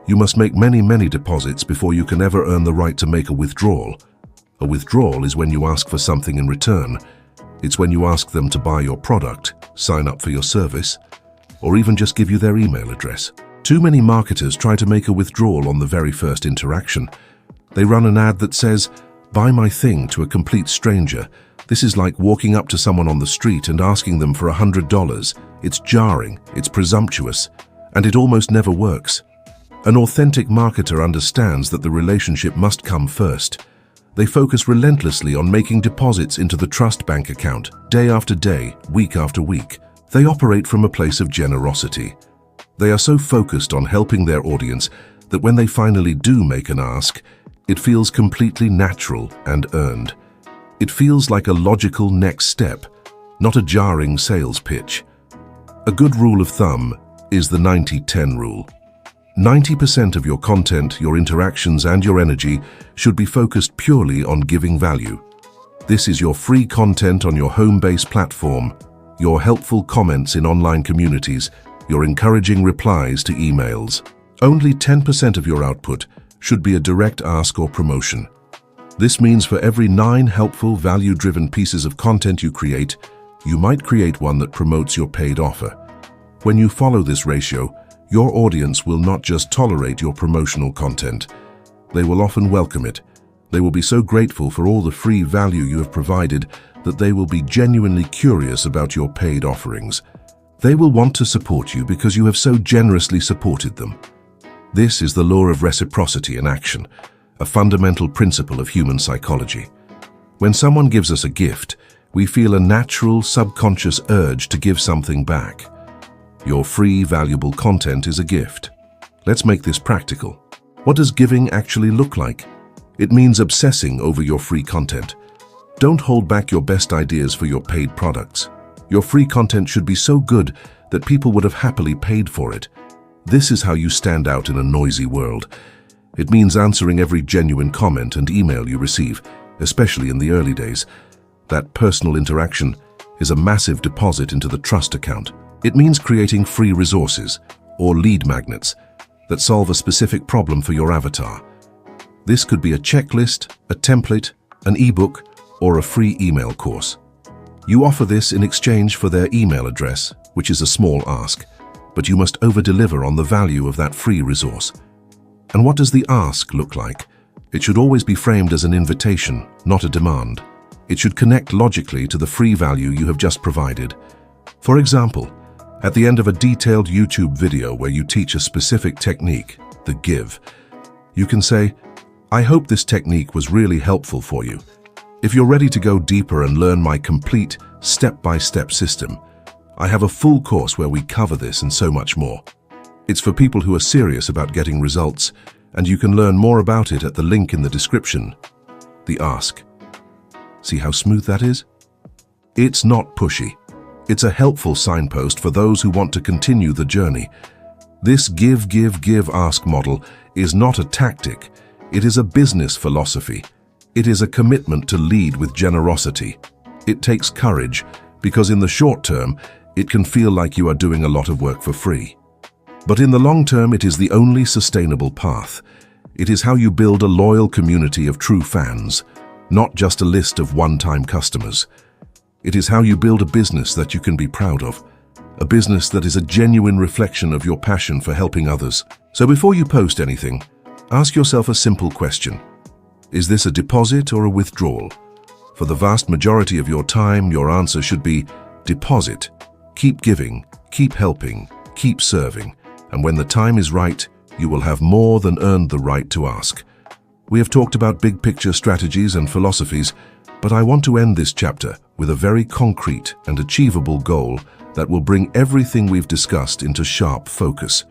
You must make many, many deposits before you can ever earn the right to make a withdrawal. A withdrawal is when you ask for something in return. It's when you ask them to buy your product, sign up for your service, or even just give you their email address. Too many marketers try to make a withdrawal on the very first interaction. They run an ad that says, "Buy my thing," to a complete stranger. This is like walking up to someone on the street and asking them for $100. It's jarring, it's presumptuous, and it almost never works. An authentic marketer understands that the relationship must come first. They focus relentlessly on making deposits into the trust bank account, day after day, week after week. They operate from a place of generosity. They are so focused on helping their audience that when they finally do make an ask, it feels completely natural and earned. It feels like a logical next step, not a jarring sales pitch. A good rule of thumb is the 90-10 rule. 90% of your content, your interactions, and your energy should be focused purely on giving value. This is your free content on your home-based platform, your helpful comments in online communities, your encouraging replies to emails. Only 10% of your output should be a direct ask or promotion. This means for every 9 helpful, value-driven pieces of content you create, you might create one that promotes your paid offer. When you follow this ratio, your audience will not just tolerate your promotional content. They will often welcome it. They will be so grateful for all the free value you have provided that they will be genuinely curious about your paid offerings. They will want to support you because you have so generously supported them. This is the law of reciprocity in action, a fundamental principle of human psychology. When someone gives us a gift, we feel a natural, subconscious urge to give something back. Your free, valuable content is a gift. Let's make this practical. What does giving actually look like? It means obsessing over your free content. Don't hold back your best ideas for your paid products. Your free content should be so good that people would have happily paid for it. This is how you stand out in a noisy world. It means answering every genuine comment and email you receive, especially in the early days. That personal interaction is a massive deposit into the trust account. It means creating free resources, or lead magnets, that solve a specific problem for your avatar. This could be a checklist, a template, an ebook, or a free email course. You offer this in exchange for their email address, which is a small ask, but you must over-deliver on the value of that free resource. And what does the ask look like? It should always be framed as an invitation, not a demand. It should connect logically to the free value you have just provided. For example, at the end of a detailed YouTube video where you teach a specific technique, the give, you can say, "I hope this technique was really helpful for you. If you're ready to go deeper and learn my complete step-by-step system, I have a full course where we cover this and so much more." It's for people who are serious about getting results, and you can learn more about it at the link in the description. The ask. See how smooth that is? It's not pushy. It's a helpful signpost for those who want to continue the journey. This give, give, give, ask model is not a tactic. It is a business philosophy. It is a commitment to lead with generosity. It takes courage because in the short term, it can feel like you are doing a lot of work for free. But in the long term, it is the only sustainable path. It is how you build a loyal community of true fans, not just a list of one-time customers. It is how you build a business that you can be proud of, a business that is a genuine reflection of your passion for helping others. So before you post anything, ask yourself a simple question. Is this a deposit or a withdrawal? For the vast majority of your time, your answer should be deposit. Keep giving, keep helping, keep serving, and when the time is right, you will have more than earned the right to ask. We have talked about big picture strategies and philosophies, but I want to end this chapter with a very concrete and achievable goal that will bring everything we've discussed into sharp focus.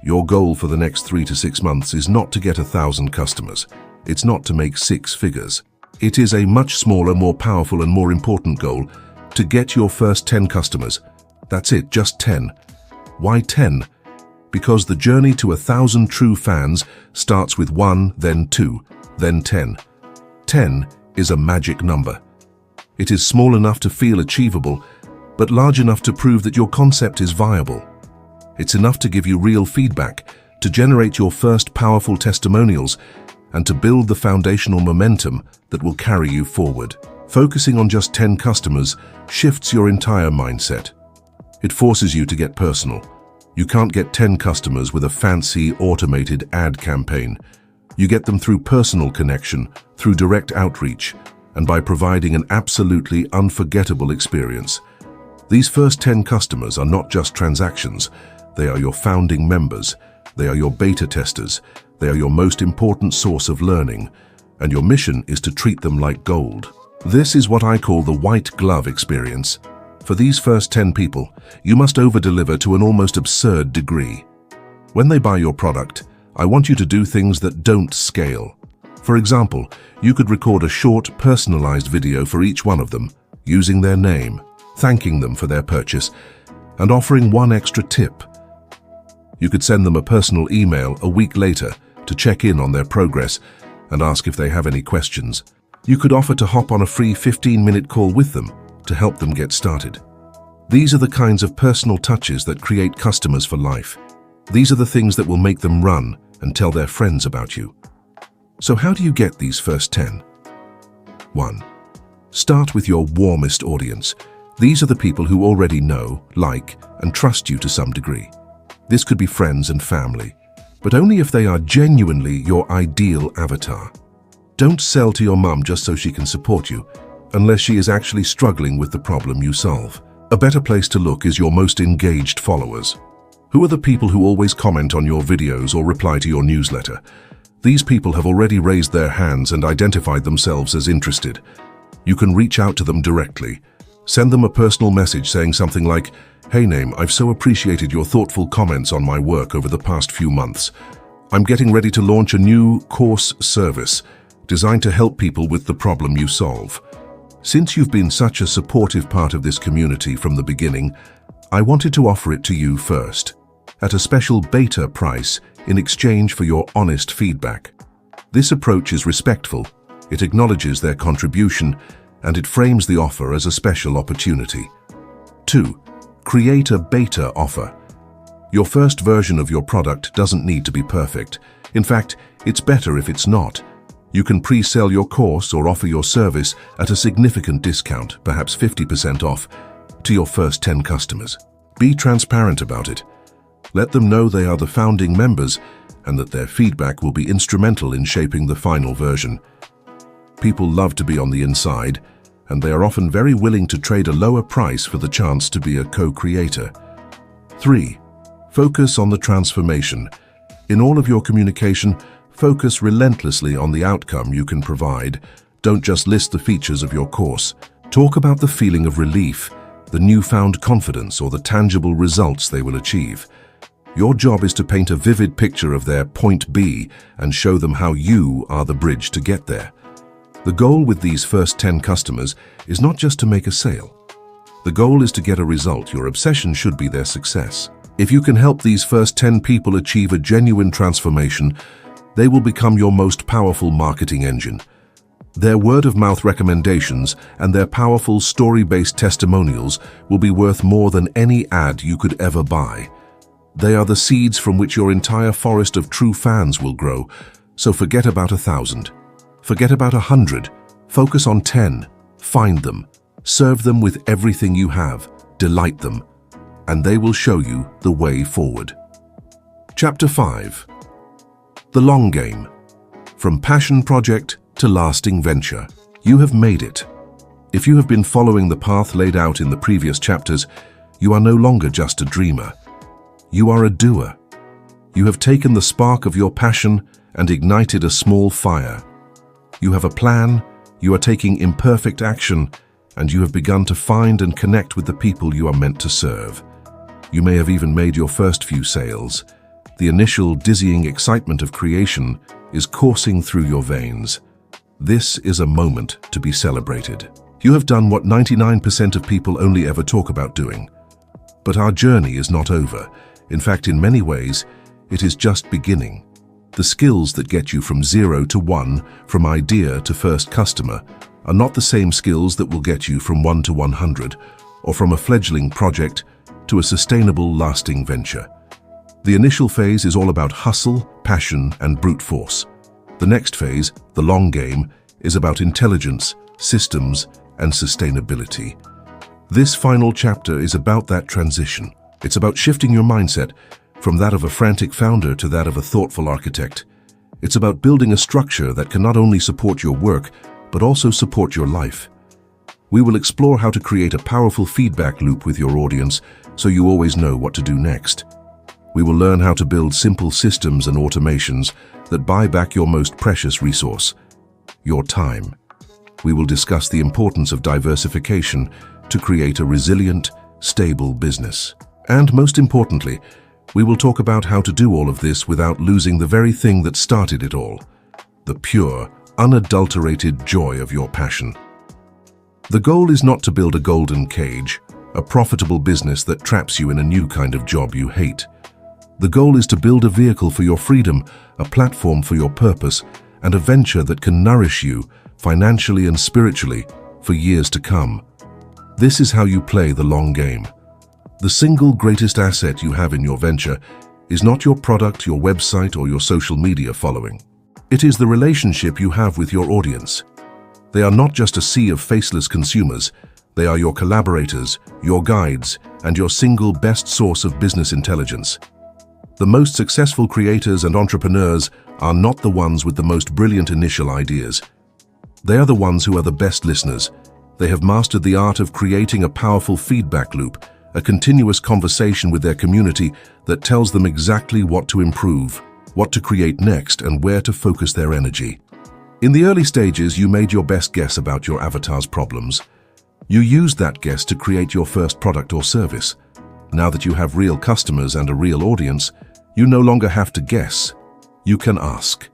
Your goal for the next 3 to 6 months is not to get 1,000 customers. It's not to make 6 figures. It is a much smaller, more powerful and more important goal to get your first 10 customers. That's it, just 10. Why 10? Because the journey to 1,000 true fans starts with 1, then 2, then 10. 10 is a magic number. It is small enough to feel achievable, but large enough to prove that your concept is viable. It's enough to give you real feedback, to generate your first powerful testimonials, and to build the foundational momentum that will carry you forward. Focusing on just 10 customers shifts your entire mindset. It forces you to get personal. You can't get 10 customers with a fancy, automated ad campaign. You get them through personal connection, through direct outreach, and by providing an absolutely unforgettable experience. These first 10 customers are not just transactions. They are your founding members. They are your beta testers. They are your most important source of learning. And your mission is to treat them like gold. This is what I call the white glove experience. For these first 10 people, you must over-deliver to an almost absurd degree. When they buy your product, I want you to do things that don't scale. For example, you could record a short, personalized video for each one of them, using their name, thanking them for their purchase, and offering one extra tip. You could send them a personal email a week later to check in on their progress and ask if they have any questions. You could offer to hop on a free 15-minute call with them to help them get started. These are the kinds of personal touches that create customers for life. These are the things that will make them run and tell their friends about you. So how do you get these first 10? 1. Start with your warmest audience. These are the people who already know, like, and trust you to some degree. This could be friends and family, but only if they are genuinely your ideal avatar. Don't sell to your mum just so she can support you, unless she is actually struggling with the problem you solve. A better place to look is your most engaged followers. Who are the people who always comment on your videos or reply to your newsletter? These people have already raised their hands and identified themselves as interested. You can reach out to them directly. Send them a personal message saying something like, "Hey Name, I've so appreciated your thoughtful comments on my work over the past few months. I'm getting ready to launch a new course service designed to help people with the problem you solve. Since you've been such a supportive part of this community from the beginning, I wanted to offer it to you first, at a special beta price in exchange for your honest feedback." This approach is respectful, it acknowledges their contribution, and it frames the offer as a special opportunity. 2. Create a beta offer. Your first version of your product doesn't need to be perfect. In fact, it's better if it's not. You can pre-sell your course or offer your service at a significant discount, perhaps 50% off, to your first 10 customers. Be transparent about it. Let them know they are the founding members and that their feedback will be instrumental in shaping the final version. People love to be on the inside, and they are often very willing to trade a lower price for the chance to be a co-creator. 3. Focus on the transformation. In all of your communication, focus relentlessly on the outcome you can provide. Don't just list the features of your course. Talk about the feeling of relief, the newfound confidence, or the tangible results they will achieve. Your job is to paint a vivid picture of their point B and show them how you are the bridge to get there. The goal with these first 10 customers is not just to make a sale. The goal is to get a result. Your obsession should be their success. If you can help these first 10 people achieve a genuine transformation, they will become your most powerful marketing engine. Their word-of-mouth recommendations and their powerful story-based testimonials will be worth more than any ad you could ever buy. They are the seeds from which your entire forest of true fans will grow, so forget about 1,000. Forget about 100. Focus on 10. Find them. Serve them with everything you have. Delight them. And they will show you the way forward. Chapter 5. The Long Game. From passion project to lasting venture. You have made it. If you have been following the path laid out in the previous chapters, you are no longer just a dreamer. You are a doer. You have taken the spark of your passion and ignited a small fire. You have a plan, you are taking imperfect action, and you have begun to find and connect with the people you are meant to serve. You may have even made your first few sales. The initial dizzying excitement of creation is coursing through your veins. This is a moment to be celebrated. You have done what 99% of people only ever talk about doing. But our journey is not over. In fact, in many ways, it is just beginning. The skills that get you from 0 to 1, from idea to first customer, are not the same skills that will get you from 1 to 100, or from a fledgling project to a sustainable, lasting venture. The initial phase is all about hustle, passion, and brute force. The next phase, the long game, is about intelligence, systems, and sustainability. This final chapter is about that transition. It's about shifting your mindset from that of a frantic founder to that of a thoughtful architect. It's about building a structure that can not only support your work, but also support your life. We will explore how to create a powerful feedback loop with your audience so you always know what to do next. We will learn how to build simple systems and automations that buy back your most precious resource, your time. We will discuss the importance of diversification to create a resilient, stable business. And most importantly, we will talk about how to do all of this without losing the very thing that started it all, the pure, unadulterated joy of your passion. The goal is not to build a golden cage, a profitable business that traps you in a new kind of job you hate. The goal is to build a vehicle for your freedom, a platform for your purpose, and a venture that can nourish you, financially and spiritually, for years to come. This is how you play the long game. The single greatest asset you have in your venture is not your product, your website, or your social media following. It is the relationship you have with your audience. They are not just a sea of faceless consumers. They are your collaborators, your guides, and your single best source of business intelligence. The most successful creators and entrepreneurs are not the ones with the most brilliant initial ideas. They are the ones who are the best listeners. They have mastered the art of creating a powerful feedback loop, a continuous conversation with their community that tells them exactly what to improve, what to create next, and where to focus their energy. In the early stages, you made your best guess about your avatar's problems. You used that guess to create your first product or service. Now that you have real customers and a real audience, you no longer have to guess. You can ask.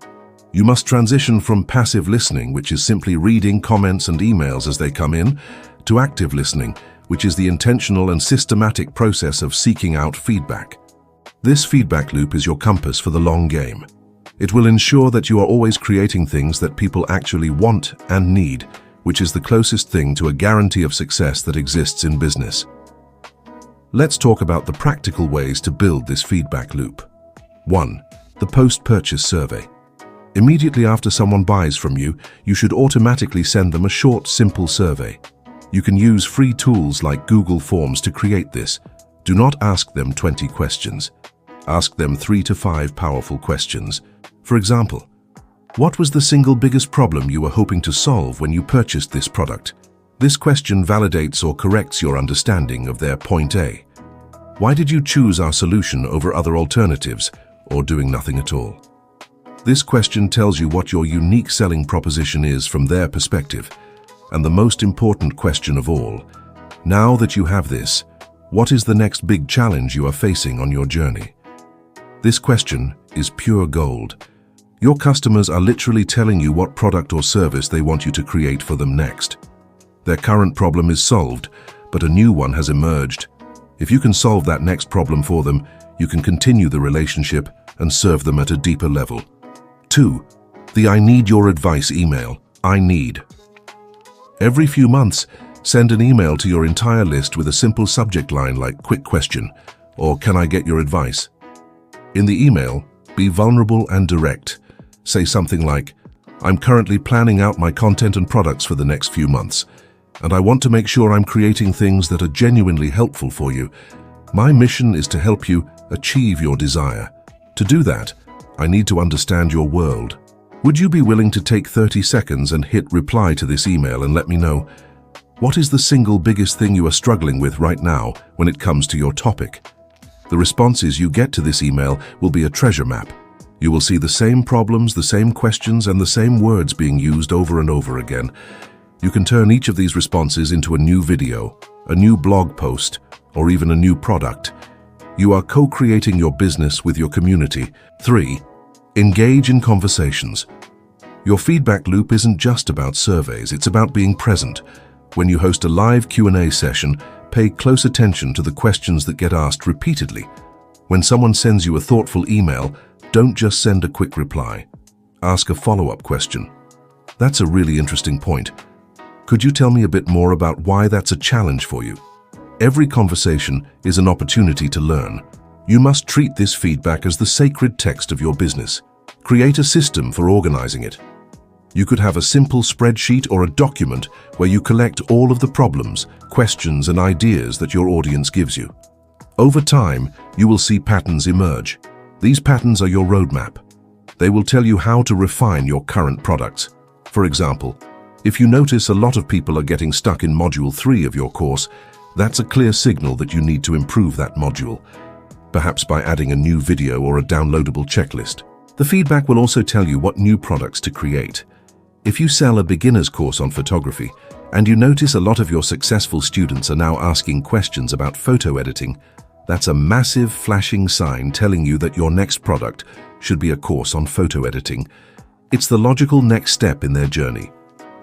You must transition from passive listening, which is simply reading comments and emails as they come in, to active listening, which is the intentional and systematic process of seeking out feedback. This feedback loop is your compass for the long game. It will ensure that you are always creating things that people actually want and need, which is the closest thing to a guarantee of success that exists in business. Let's talk about the practical ways to build this feedback loop. 1. The post-purchase survey. Immediately after someone buys from you, you should automatically send them a short, simple survey. You can use free tools like Google Forms to create this. Do not ask them 20 questions. Ask them 3 to 5 powerful questions. For example, what was the single biggest problem you were hoping to solve when you purchased this product? This question validates or corrects your understanding of their point A. Why did you choose our solution over other alternatives, or doing nothing at all? This question tells you what your unique selling proposition is from their perspective. And the most important question of all, now that you have this, what is the next big challenge you are facing on your journey? This question is pure gold. Your customers are literally telling you what product or service they want you to create for them next. Their current problem is solved, but a new one has emerged. If you can solve that next problem for them, you can continue the relationship and serve them at a deeper level. 2. The I need your advice email. I need. Every few months, send an email to your entire list with a simple subject line like quick question or can I get your advice? In the email, be vulnerable and direct. Say something like, I'm currently planning out my content and products for the next few months, and I want to make sure I'm creating things that are genuinely helpful for you. My mission is to help you achieve your desire. To do that, I need to understand your world. Would you be willing to take 30 seconds and hit reply to this email and let me know, what is the single biggest thing you are struggling with right now when it comes to your topic? The responses you get to this email will be a treasure map. You will see the same problems, the same questions, and the same words being used over and over again. You can turn each of these responses into a new video, a new blog post, or even a new product. You are co-creating your business with your community. 3. Engage in conversations. Your feedback loop isn't just about surveys, it's about being present. When you host a live Q&A session, pay close attention to the questions that get asked repeatedly. When someone sends you a thoughtful email, don't just send a quick reply. Ask a follow-up question. That's a really interesting point. Could you tell me a bit more about why that's a challenge for you? Every conversation is an opportunity to learn. You must treat this feedback as the sacred text of your business. Create a system for organizing it. You could have a simple spreadsheet or a document where you collect all of the problems, questions, and ideas that your audience gives you. Over time, you will see patterns emerge. These patterns are your roadmap. They will tell you how to refine your current products. For example, if you notice a lot of people are getting stuck in Module 3 of your course, that's a clear signal that you need to improve that module, perhaps by adding a new video or a downloadable checklist. The feedback will also tell you what new products to create. If you sell a beginner's course on photography, and you notice a lot of your successful students are now asking questions about photo editing, that's a massive flashing sign telling you that your next product should be a course on photo editing. It's the logical next step in their journey.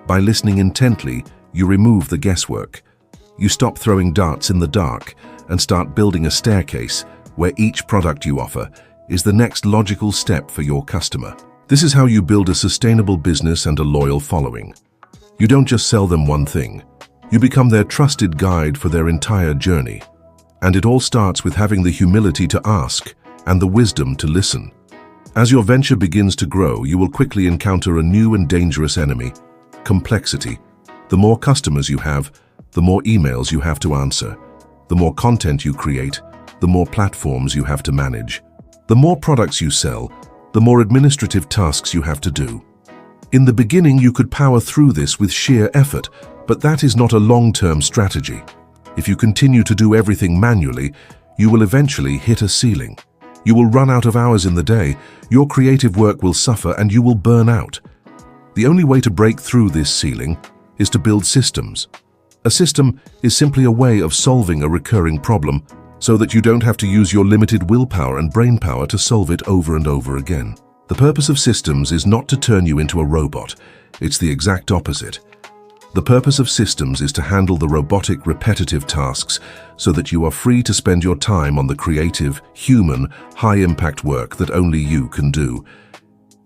By listening intently, you remove the guesswork. You stop throwing darts in the dark and start building a staircase where each product you offer is the next logical step for your customer. This is how you build a sustainable business and a loyal following. You don't just sell them one thing. You become their trusted guide for their entire journey. And it all starts with having the humility to ask and the wisdom to listen. As your venture begins to grow, you will quickly encounter a new and dangerous enemy: complexity. The more customers you have, the more emails you have to answer. The more content you create, the more platforms you have to manage. The more products you sell, the more administrative tasks you have to do. In the beginning, you could power through this with sheer effort, but that is not a long-term strategy. If you continue to do everything manually, you will eventually hit a ceiling. You will run out of hours in the day, your creative work will suffer, and you will burn out. The only way to break through this ceiling is to build systems. A system is simply a way of solving a recurring problem so that you don't have to use your limited willpower and brainpower to solve it over and over again. The purpose of systems is not to turn you into a robot. It's the exact opposite. The purpose of systems is to handle the robotic, repetitive tasks so that you are free to spend your time on the creative, human, high-impact work that only you can do.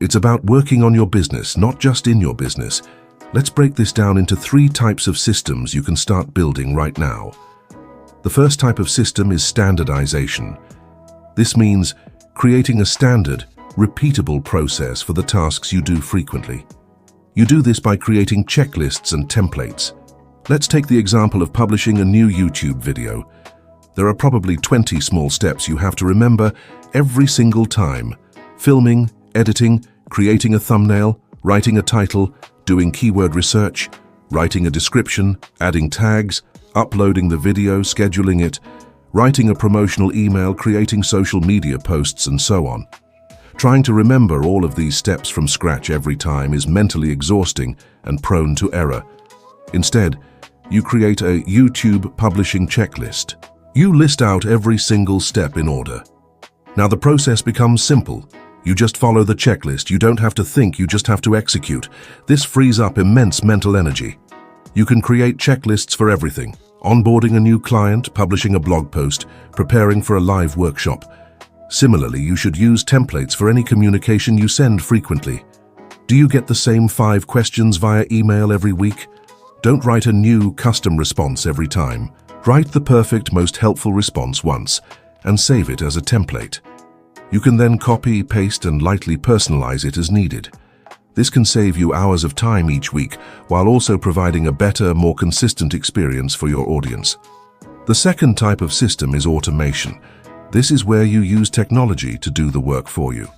It's about working on your business, not just in your business. Let's break this down into 3 types of systems you can start building right now. The first type of system is standardization. This means creating a standard, repeatable process for the tasks you do frequently. You do this by creating checklists and templates. Let's take the example of publishing a new YouTube video. There are probably 20 small steps you have to remember every single time: filming, editing, creating a thumbnail, writing a title, doing keyword research, writing a description, adding tags, uploading the video, scheduling it, writing a promotional email, creating social media posts, and so on. Trying to remember all of these steps from scratch every time is mentally exhausting and prone to error. Instead, you create a YouTube publishing checklist. You list out every single step in order. Now the process becomes simple. You just follow the checklist. You don't have to think, you just have to execute. This frees up immense mental energy. You can create checklists for everything: onboarding a new client, publishing a blog post, preparing for a live workshop. Similarly, you should use templates for any communication you send frequently. Do you get the same 5 questions via email every week? Don't write a new custom response every time. Write the perfect, most helpful response once and save it as a template. You can then copy, paste, and lightly personalize it as needed. This can save you hours of time each week while also providing a better, more consistent experience for your audience. The second type of system is automation. This is where you use technology to do the work for you.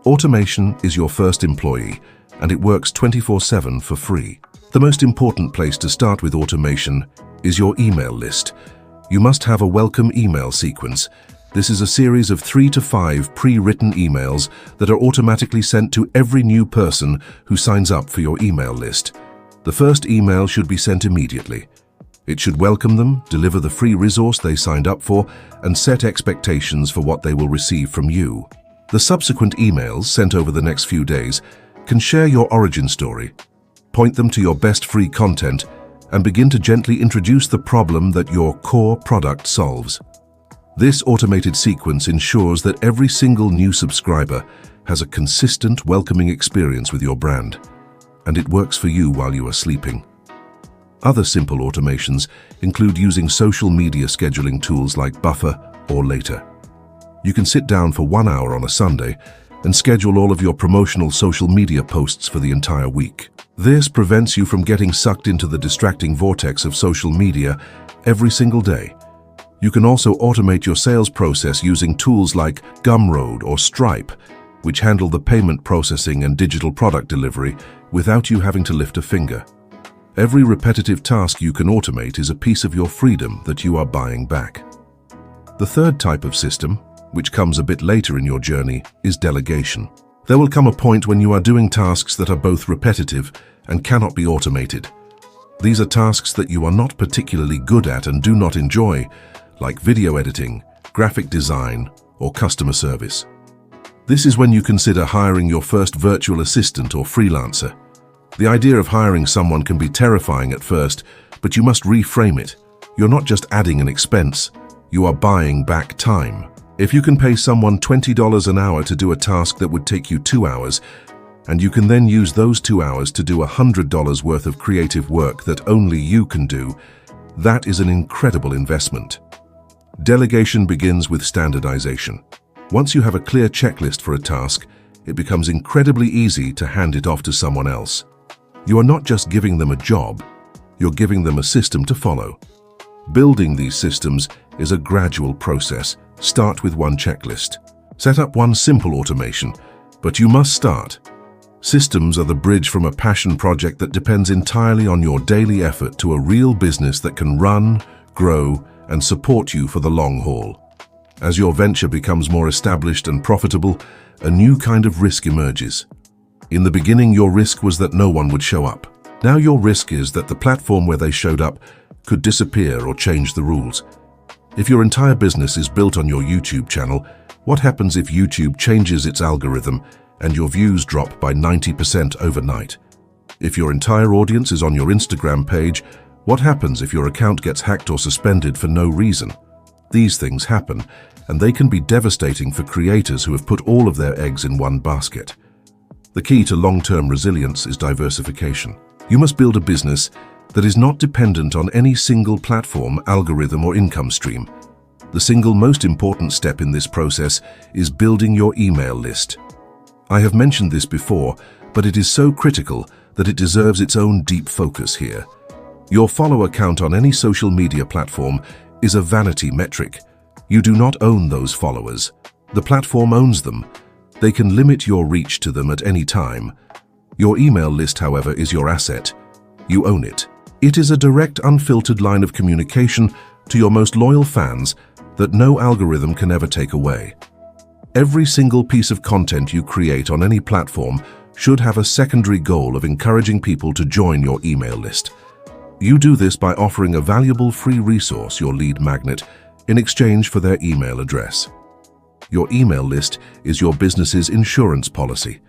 Automation is your first employee, and it works 24/7 for free. The most important place to start with automation is your email list. You must have a welcome email sequence. This is a series of 3 to 5 pre-written emails that are automatically sent to every new person who signs up for your email list. The first email should be sent immediately. It should welcome them, deliver the free resource they signed up for, and set expectations for what they will receive from you. The subsequent emails sent over the next few days can share your origin story, point them to your best free content, and begin to gently introduce the problem that your core product solves. This automated sequence ensures that every single new subscriber has a consistent, welcoming experience with your brand, and it works for you while you are sleeping. Other simple automations include using social media scheduling tools like Buffer or Later. You can sit down for 1 hour on a Sunday and schedule all of your promotional social media posts for the entire week. This prevents you from getting sucked into the distracting vortex of social media every single day. You can also automate your sales process using tools like Gumroad or Stripe, which handle the payment processing and digital product delivery without you having to lift a finger. Every repetitive task you can automate is a piece of your freedom that you are buying back. The third type of system, which comes a bit later in your journey, is delegation. There will come a point when you are doing tasks that are both repetitive and cannot be automated. These are tasks that you are not particularly good at and do not enjoy, like video editing, graphic design, or customer service. This is when you consider hiring your first virtual assistant or freelancer. The idea of hiring someone can be terrifying at first, but you must reframe it. You're not just adding an expense, you are buying back time. If you can pay someone $20 an hour to do a task that would take you 2 hours, and you can then use those 2 hours to do $100 worth of creative work that only you can do, that is an incredible investment. Delegation begins with standardization. Once you have a clear checklist for a task, it becomes incredibly easy to hand it off to someone else. You are not just giving them a job, you're giving them a system to follow. Building these systems is a gradual process. Start with one checklist. Set up one simple automation, but you must start. Systems are the bridge from a passion project that depends entirely on your daily effort to a real business that can run, grow, and support you for the long haul. As your venture becomes more established and profitable, a new kind of risk emerges. In the beginning, your risk was that no one would show up. Now your risk is that the platform where they showed up could disappear or change the rules. If your entire business is built on your YouTube channel, what happens if YouTube changes its algorithm and your views drop by 90% overnight? If your entire audience is on your Instagram page, what happens if your account gets hacked or suspended for no reason? These things happen, and they can be devastating for creators who have put all of their eggs in one basket. The key to long-term resilience is diversification. You must build a business that is not dependent on any single platform, algorithm, or income stream. The single most important step in this process is building your email list. I have mentioned this before, but it is so critical that it deserves its own deep focus here. Your follower count on any social media platform is a vanity metric. You do not own those followers. The platform owns them. They can limit your reach to them at any time. Your email list, however, is your asset. You own it. It is a direct, unfiltered line of communication to your most loyal fans that no algorithm can ever take away. Every single piece of content you create on any platform should have a secondary goal of encouraging people to join your email list. You do this by offering a valuable free resource, your lead magnet, in exchange for their email address. Your email list is your business's insurance policy.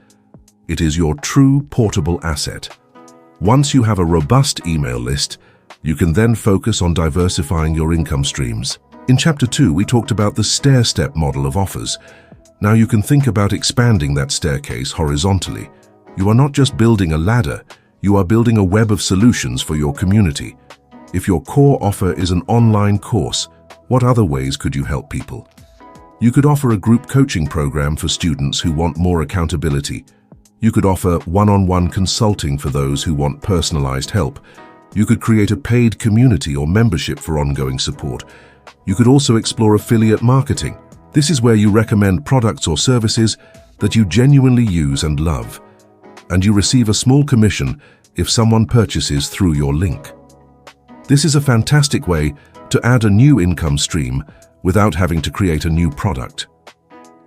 It is your true portable asset. Once you have a robust email list, You can then focus on diversifying your income streams. In Chapter 2, we talked about the stair-step model of offers. Now you can think about expanding that staircase horizontally. You are not just building a ladder, you are building a web of solutions for your community. If your core offer is an online course, what other ways could you help people? You could offer a group coaching program for students who want more accountability. You could offer one-on-one consulting for those who want personalized help. You could create a paid community or membership for ongoing support. You could also explore affiliate marketing. This is where you recommend products or services that you genuinely use and love, and you receive a small commission if someone purchases through your link. This is a fantastic way to add a new income stream without having to create a new product.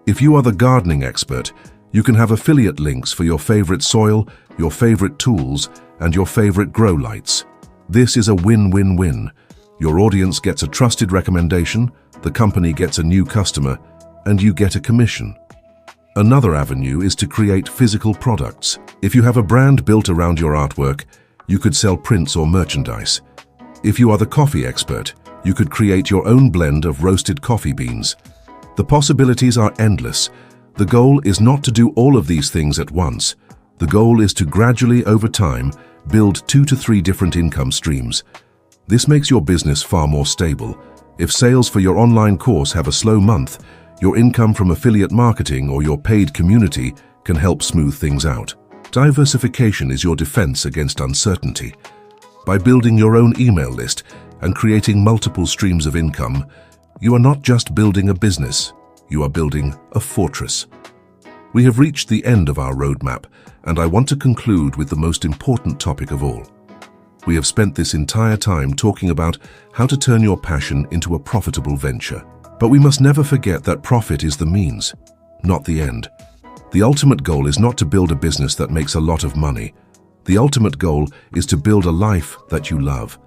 If you are the gardening expert, you can have affiliate links for your favorite soil, your favorite tools, and your favorite grow lights. This is a win-win-win. Your audience gets a trusted recommendation, the company gets a new customer, and you get a commission. Another avenue is to create physical products. If you have a brand built around your artwork, you could sell prints or merchandise. If you are the coffee expert, you could create your own blend of roasted coffee beans. The possibilities are endless. The goal is not to do all of these things at once. The goal is to gradually, over time, build 2 to 3 different income streams. This makes your business far more stable. If sales for your online course have a slow month, your income from affiliate marketing or your paid community can help smooth things out. Diversification is your defense against uncertainty. By building your own email list and creating multiple streams of income, you are not just building a business, you are building a fortress. We have reached the end of our roadmap, and I want to conclude with the most important topic of all. We have spent this entire time talking about how to turn your passion into a profitable venture. But we must never forget that profit is the means, not the end. The ultimate goal is not to build a business that makes a lot of money. The ultimate goal is to build a life that you love.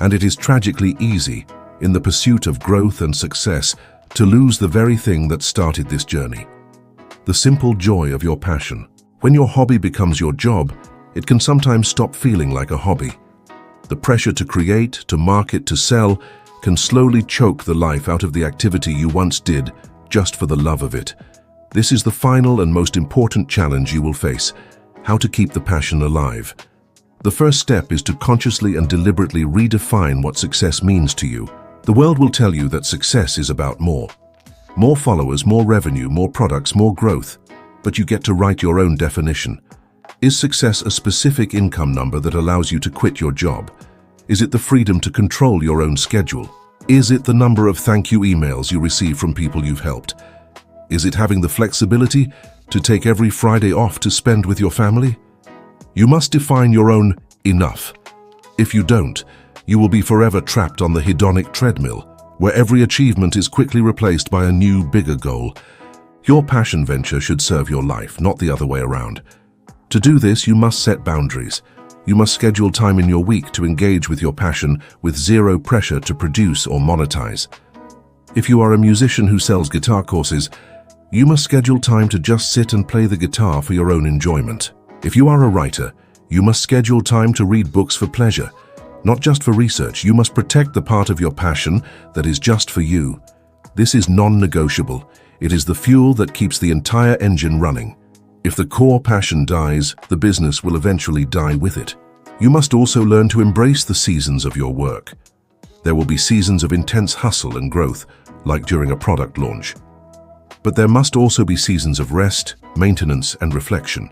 And it is tragically easy, in the pursuit of growth and success, to lose the very thing that started this journey. The simple joy of your passion. When your hobby becomes your job, it can sometimes stop feeling like a hobby. The pressure to create, to market, to sell can slowly choke the life out of the activity you once did just for the love of it. This is the final and most important challenge you will face: how to keep the passion alive. The first step is to consciously and deliberately redefine what success means to you. The world will tell you that success is about more. More followers, more revenue, more products, more growth. But you get to write your own definition. Is success a specific income number that allows you to quit your job? Is it the freedom to control your own schedule? Is it the number of thank you emails you receive from people you've helped? Is it having the flexibility to take every Friday off to spend with your family? You must define your own enough. If you don't, you will be forever trapped on the hedonic treadmill, where every achievement is quickly replaced by a new, bigger goal. Your passion venture should serve your life, not the other way around. To do this, you must set boundaries. You must schedule time in your week to engage with your passion with zero pressure to produce or monetize. If you are a musician who sells guitar courses, you must schedule time to just sit and play the guitar for your own enjoyment. If you are a writer, you must schedule time to read books for pleasure, not just for research. You must protect the part of your passion that is just for you. This is non-negotiable. It is the fuel that keeps the entire engine running. If the core passion dies, the business will eventually die with it. You must also learn to embrace the seasons of your work. There will be seasons of intense hustle and growth, like during a product launch. But there must also be seasons of rest, maintenance, and reflection.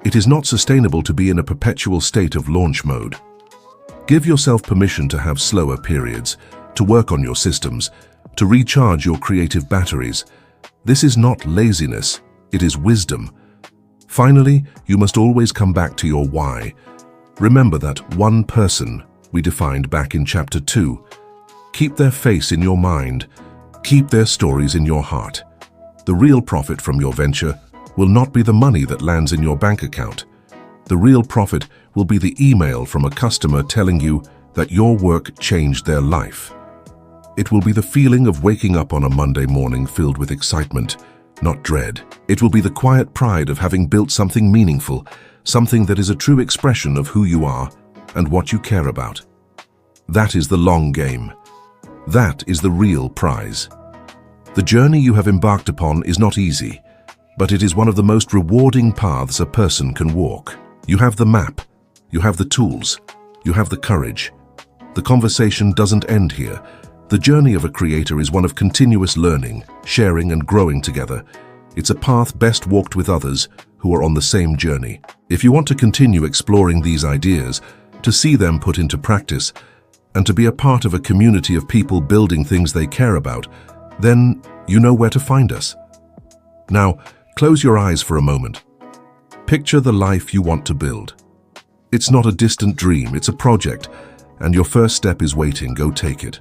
It is not sustainable to be in a perpetual state of launch mode. Give yourself permission to have slower periods, to work on your systems, to recharge your creative batteries. This is not laziness, it is wisdom. Finally, you must always come back to your why. Remember that one person we defined back in Chapter 2. Keep their face in your mind. Keep their stories in your heart. The real profit from your venture will not be the money that lands in your bank account. The real profit will be the email from a customer telling you that your work changed their life. It will be the feeling of waking up on a Monday morning filled with excitement, not dread. It will be the quiet pride of having built something meaningful, something that is a true expression of who you are and what you care about. That is the long game. That is the real prize. The journey you have embarked upon is not easy, but it is one of the most rewarding paths a person can walk. You have the map, you have the tools, you have the courage. The conversation doesn't end here. The journey of a creator is one of continuous learning, sharing, and growing together. It's a path best walked with others who are on the same journey. If you want to continue exploring these ideas, to see them put into practice, and to be a part of a community of people building things they care about, then you know where to find us. Now, close your eyes for a moment. Picture the life you want to build. It's not a distant dream, it's a project, and your first step is waiting. Go take it.